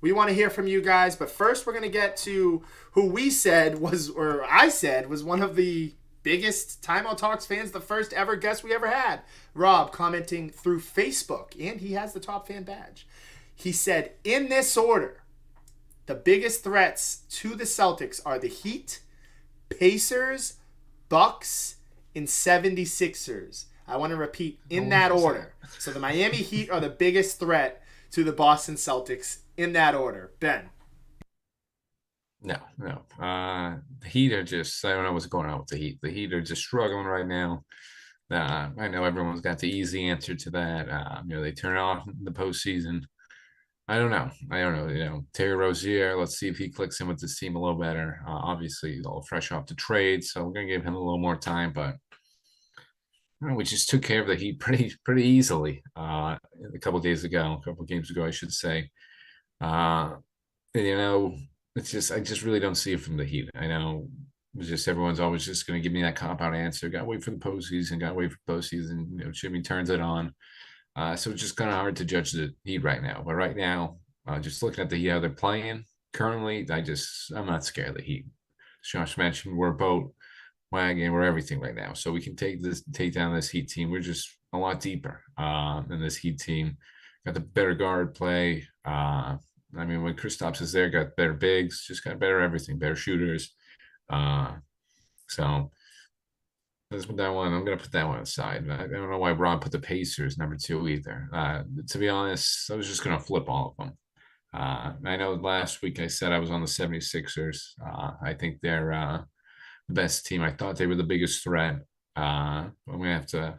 We want to hear from you guys. But first, we're going to get to who I said was one of the biggest Timeout Talks fans, the first ever guest we ever had. Rob commenting through Facebook, and he has the top fan badge. He said, in this order, the biggest threats to the Celtics are the Heat, Pacers, Bucks, and 76ers. I want to repeat in that order. So the Miami Heat are the biggest threat to the Boston Celtics in that order. Ben. No, no. The Heat are just, I don't know what's going on with the Heat. The Heat are just struggling right now. I know everyone's got the easy answer to that. They turn it off in the postseason. I don't know. Terry Rozier, let's see if he clicks in with this team a little better. Obviously, he's all fresh off the trade, so we're going to give him a little more time, but we just took care of the Heat pretty easily a couple games ago, I should say. It's just I just really don't see it from the Heat. I know it's just everyone's always just going to give me that cop out answer. Got to wait for the postseason. Got to wait for the postseason. Jimmy turns it on. So it's just kind of hard to judge the Heat right now. But right now, just looking at how they're playing currently, I'm not scared of the Heat. As Josh mentioned, we're a boat wagon, we're everything right now. So we can take down this Heat team. We're just a lot deeper than this Heat team. Got the better guard play. When Kristaps is there, got better bigs, just got better everything, better shooters. So let's put that one. I'm gonna put that one aside. I don't know why Rob put the Pacers number 2 either. To be honest, I was just gonna flip all of them. I know last week I said I was on the 76ers. I think they're the best team. I thought they were the biggest threat. I'm gonna have to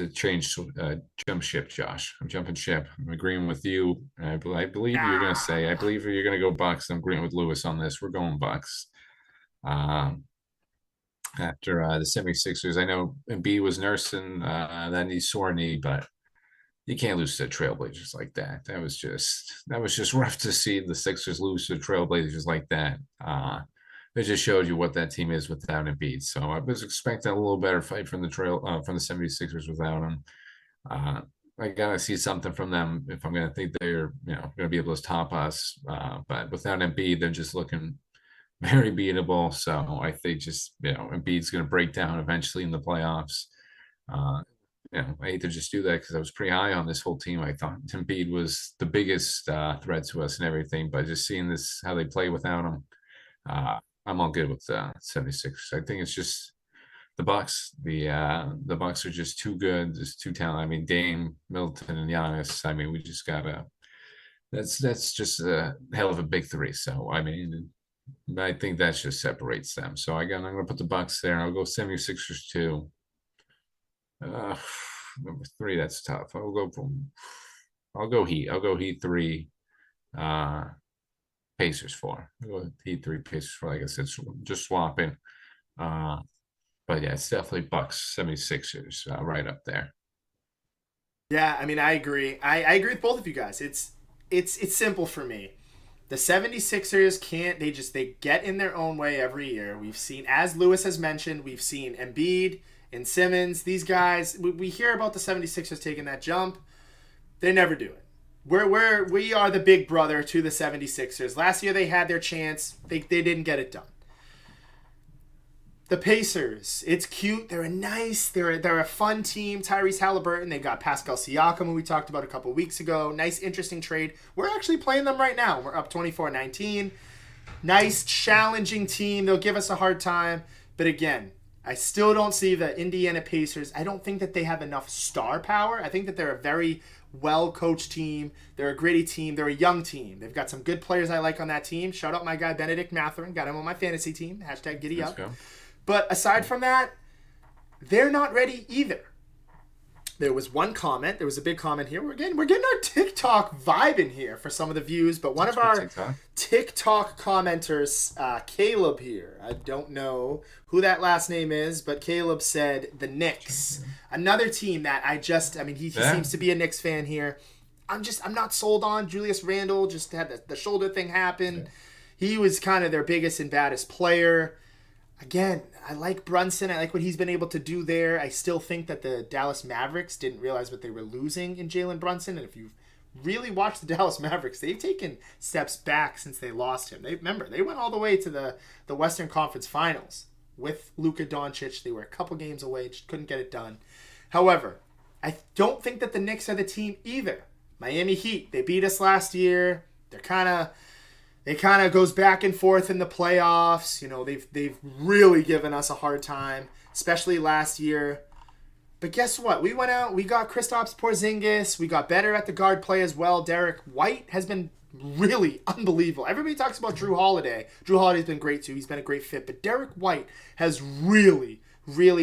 change jump ship, Josh. I'm jumping ship. I'm agreeing with you. I believe you're gonna say. I believe you're gonna go Bucks. I'm agreeing with Lewis on this. We're going Bucks. After the 76ers, I know Embiid was nursing that knee sore knee, but you can't lose to Trailblazers like that. That was just rough to see the Sixers lose to Trailblazers like that. It just showed you what that team is without Embiid. So I was expecting a little better fight from the 76ers without him. I gotta see something from them if I'm gonna think they're gonna be able to top us. But without Embiid, they're just looking very beatable. So I think just Embiid's gonna break down eventually in the playoffs. Uh, I hate to just do that because I was pretty high on this whole team. I thought Embiid was the biggest threat to us and everything, but just seeing how they play without him, I'm all good with 76. I think it's just the Bucks. The Bucks are just too good, just too talented. I mean, Dame, Milton, and Giannis. I mean, we just gotta. That's just a hell of a big three. So I mean, I think that just separates them. So I'm gonna put the Bucks there. I'll go 76ers two. Uh, number three, that's tough. I'll go Heat. I'll go Heat three. Uh, Pacers four. I'll go Heat three, Pacers four. Like I said, just swapping. Uh, but yeah, it's definitely Bucks 76ers right up there. Yeah, I mean, I agree. I agree with both of you guys. It's simple for me. The 76ers can't, they get in their own way every year. We've seen, as Lewis has mentioned, we've seen Embiid and Simmons, these guys, we hear about the 76ers taking that jump. They never do it. We are the big brother to the 76ers. Last year they had their chance. They didn't get it done. The Pacers, it's cute. They're a fun team. Tyrese Halliburton, they got Pascal Siakam, who we talked about a couple weeks ago. Nice, interesting trade. We're actually playing them right now. We're up 24-19. Nice, challenging team. They'll give us a hard time. But again, I still don't see the Indiana Pacers. I don't think that they have enough star power. I think that they're a very well-coached team. They're a gritty team. They're a young team. They've got some good players I like on that team. Shout out my guy, Benedict Mathurin. Got him on my fantasy team. Hashtag giddy Let's up. go. But aside from that, they're not ready either. There was one comment. There was a big comment here. We're getting our TikTok vibe in here for some of the views. But one of our TikTok commenters, Caleb here, I don't know who that last name is, but Caleb said the Knicks. Another team that he seems to be a Knicks fan here. I'm not sold on. Julius Randle just had the shoulder thing happen. He was kind of their biggest and baddest player. Again, I like Brunson. I like what he's been able to do there. I still think that the Dallas Mavericks didn't realize what they were losing in Jalen Brunson. And if you've really watched the Dallas Mavericks, they've taken steps back since they lost him. They went all the way to the Western Conference Finals with Luka Doncic. They were a couple games away, just couldn't get it done. However, I don't think that the Knicks are the team either. Miami Heat, they beat us last year. It kind of goes back and forth in the playoffs. You know, they've really given us a hard time, especially last year. But guess what? We went out, we got Kristaps Porzingis. We got better at the guard play as well. Derek White has been really unbelievable. Everybody talks about Drew Holiday. Drew Holiday's been great too. He's been a great fit. But Derek White has really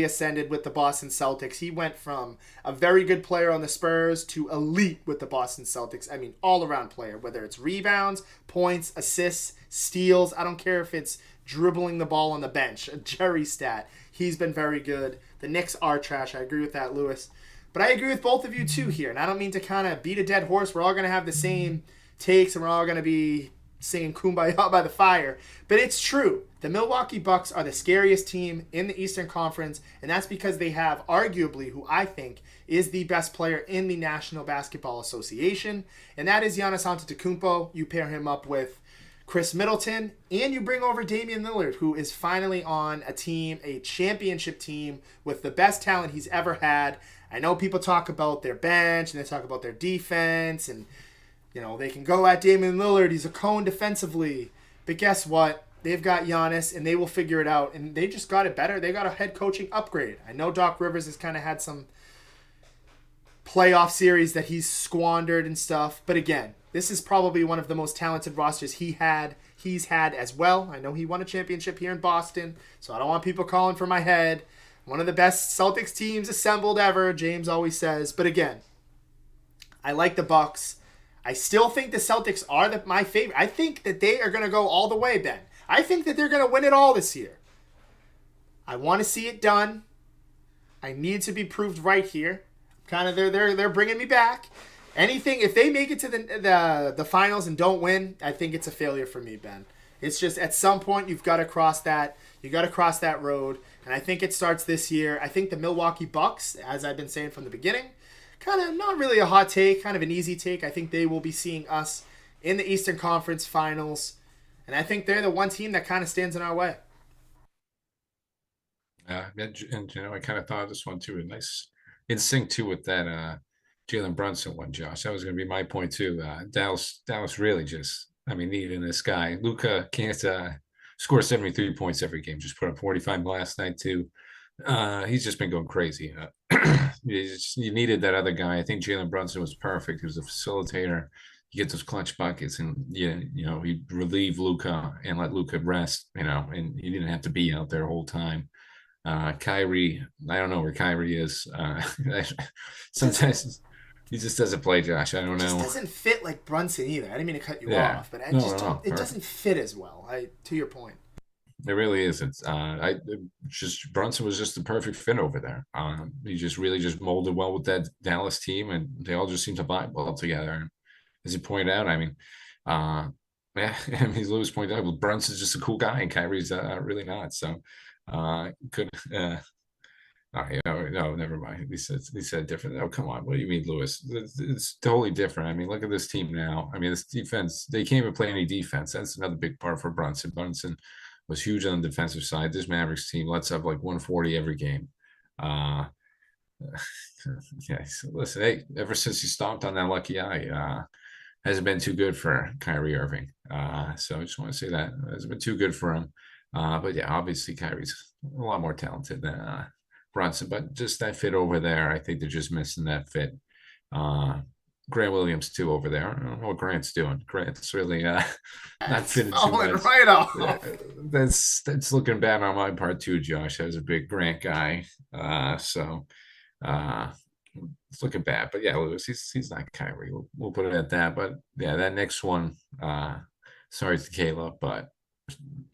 ascended with the Boston Celtics. He went from a very good player on the Spurs to elite with the Boston Celtics. I mean, all-around player, whether it's rebounds, points, assists, steals. I don't care if it's dribbling the ball on the bench. A Jerry stat. He's been very good. The Knicks are trash. I agree with that, Lewis. But I agree with both of you, too, here. And I don't mean to kind of beat a dead horse. We're all going to have the same takes, and we're all going to be singing Kumbaya by the fire. But it's true. The Milwaukee Bucks are the scariest team in the Eastern Conference, and that's because they have arguably who I think is the best player in the National Basketball Association, and that is Giannis Antetokounmpo. You pair him up with Chris Middleton, and you bring over Damian Lillard, who is finally on a team, a championship team, with the best talent he's ever had. I know people talk about their bench, and they talk about their defense, and they can go at Damian Lillard. He's a cone defensively. But guess what? They've got Giannis, and they will figure it out. And they just got it better. They got a head coaching upgrade. I know Doc Rivers has kind of had some playoff series that he's squandered and stuff. But again, this is probably one of the most talented rosters he's had as well. I know he won a championship here in Boston, so I don't want people calling for my head. One of the best Celtics teams assembled ever, James always says. But again, I like the Bucks. I still think the Celtics are my favorite. I think that they are going to go all the way, Ben. I think that they're going to win it all this year. I want to see it done. I need to be proved right here. Kind of, they're bringing me back. Anything, if they make it to the finals and don't win, I think it's a failure for me, Ben. It's just at some point you've got to cross that. You got to cross that road, and I think it starts this year. I think the Milwaukee Bucks, as I've been saying from the beginning, kind of not really a hot take, kind of an easy take. I think they will be seeing us in the Eastern Conference Finals. And I think they're the one team that kind of stands in our way. And I kind of thought of this one too. A nice in sync too with that Jalen Brunson one, Josh. That was going to be my point too. Dallas really just, needing this guy. Luka can't Scores 73 points every game. Just put up 45 last night too. He's just been going crazy. You needed that other guy. I think Jalen Brunson was perfect. He was a facilitator. You get those clutch buckets, and he relieve Luka and let Luka rest. And he didn't have to be out there the whole time. Kyrie, I don't know where Kyrie is. Sometimes he just doesn't play, Josh. I don't Just know. doesn't fit like Brunson either. I didn't mean to cut you Yeah, off, but I no, just no, don't. no. It doesn't fit as well. To your point. It really isn't. Just Brunson was just the perfect fit over there. He just really just molded well with that Dallas team, and they all just seem to vibe well together. And as you pointed out, I mean, uh, yeah, I mean, Lewis pointed out, well, Brunson's just a cool guy, and Kyrie's really not. So, could oh, no, never mind. He said different. Oh, come on. What do you mean, Lewis? It's totally different. I mean, look at this team now. I mean, this defense, they can't even play any defense. That's another big part for Brunson. Brunson was huge on the defensive side. This Mavericks team lets up like 140 every game. Uh, yeah, so listen, hey, ever since he stomped on that lucky eye, hasn't been too good for Kyrie Irving. So I just want to say that it hasn't been too good for him. But yeah, obviously Kyrie's a lot more talented than Brunson, but just that fit over there, I think they're just missing that fit. Uh, Grant Williams too over there. I don't know what Grant's doing. Grant's really not It's fitting too falling much. right Yeah, off. that's looking bad on my part too, Josh. I was a big Grant guy, so uh, it's looking bad. But yeah, Lewis, he's not Kyrie. We'll put it at that. But yeah, that next one. Sorry to Caleb, but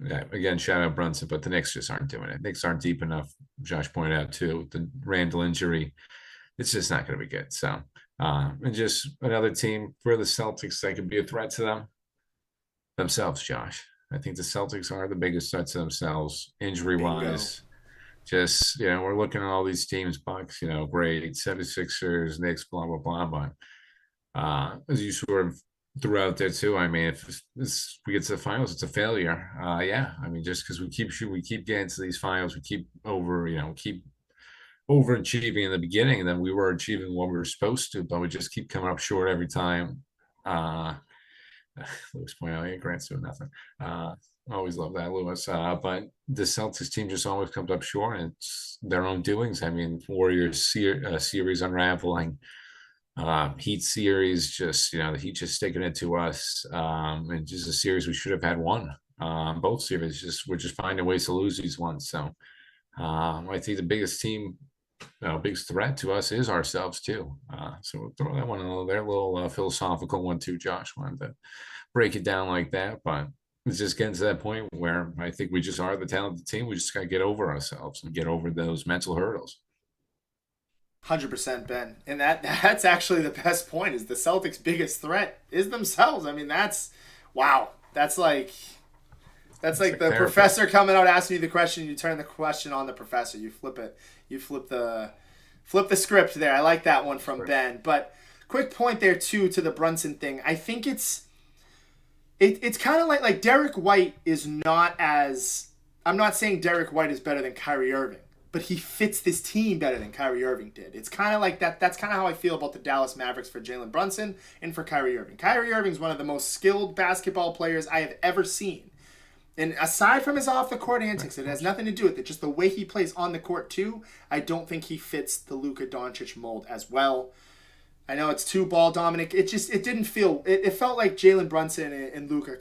yeah, again, shout out Brunson. But the Knicks just aren't doing it. Knicks aren't deep enough. Josh pointed out too the Randall injury. It's just not going to be good. So, and just another team for the Celtics that could be a threat to themselves, Josh. I think the Celtics are the biggest threat to themselves, injury Bingo. wise. Just, we're looking at all these teams, Bucks, great, 76ers, Knicks, blah, blah, blah. But as you sort of threw out there too, I mean, if we get to the finals, it's a failure. Yeah, I mean, just because we keep getting to these finals, we keep overachieving in the beginning, and then we were achieving what we were supposed to, but we just keep coming up short every time. Uh, Lewis pointing out, Grant's doing nothing. I always love that, Lewis. But the Celtics team just always comes up short, and it's their own doings. I mean, Warriors series unraveling, Heat series, just the Heat just sticking it to us, and just a series we should have had won. Both series, we're just finding ways to lose these ones. So I think the biggest team, biggest threat to us is ourselves too. So we'll throw that one in there, little philosophical one too. Josh wanted to break it down like that, but it's just getting to that point where I think we just are the talented team. We just got to get over ourselves and get over those mental hurdles. 100% Ben, and that's actually the best point. Is the Celtics' biggest threat is themselves. I mean, that's wow. That's It's like like the therapy. professor coming out asking you the question. You turn the question on the professor. You flip it. You flip the script there. I like that one from Ben. But quick point there too to the Brunson thing. I think it's kind of like Derek White is not as. I'm not saying Derek White is better than Kyrie Irving, but he fits this team better than Kyrie Irving did. It's kind of like that. That's kind of how I feel about the Dallas Mavericks for Jalen Brunson and for Kyrie Irving. Kyrie Irving is one of the most skilled basketball players I have ever seen. And aside from his off the court antics, it has nothing to do with it. Just the way he plays on the court too. I don't think he fits the Luka Doncic mold as well. I know it's too ball dominant. It didn't feel. It felt like Jalen Brunson and Luka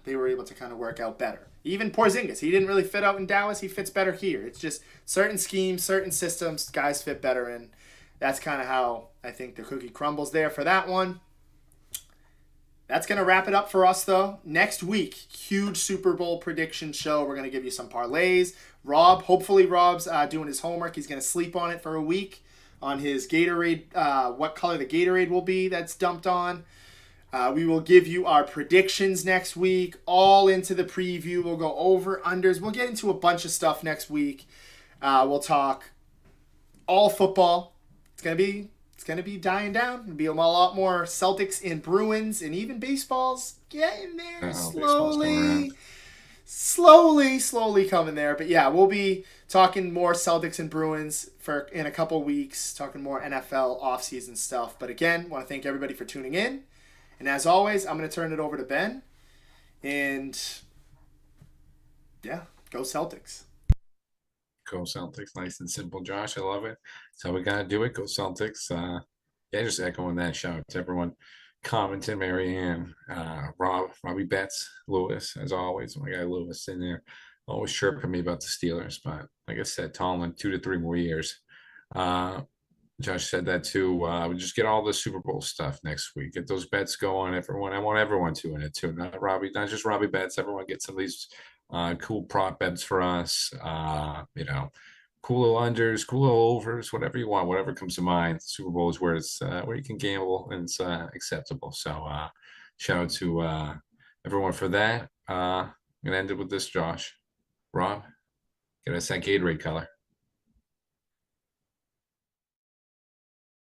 they were able to kind of work out better. Even Porzingis, he didn't really fit out in Dallas. He fits better here. It's just certain schemes, certain systems, guys fit better in. That's kind of how I think the cookie crumbles there for that one. That's going to wrap it up for us, though. Next week, huge Super Bowl prediction show. We're going to give you some parlays. Hopefully Rob's doing his homework. He's going to sleep on it for a week on his Gatorade, what color the Gatorade will be that's dumped on. We will give you our predictions next week, all into the preview. We'll go over, unders. We'll get into a bunch of stuff next week. We'll talk all football. It's gonna be dying down. It'll be a lot more Celtics and Bruins, and even baseball's getting there Baseball's coming around. slowly coming there. But yeah, we'll be talking more Celtics and Bruins in a couple weeks, talking more NFL offseason stuff. But again, want to thank everybody for tuning in. And as always, I'm going to turn it over to Ben. And Yeah, go Celtics. Go Celtics, nice and simple, Josh. I love it. That's how we gotta do it. Go Celtics. Yeah, just echoing that. Shout out to everyone commenting, Marianne, Robbie Betts, Lewis, as always. My guy Lewis in there, always chirping me about the Steelers. But like I said, Tomlin, 2 to 3 more years. Uh, Josh said that too. We just get all the Super Bowl stuff next week. Get those bets going. Everyone, I want everyone to in it too. Not Robbie, not just Robbie bets. Everyone get some of these cool prop bets for us. Cool little unders, cool little overs, whatever you want, whatever comes to mind. Super Bowl is where it's where you can gamble and it's acceptable. So shout out to everyone for that. I'm gonna end it with this, Josh. Rob, get us that Gatorade color.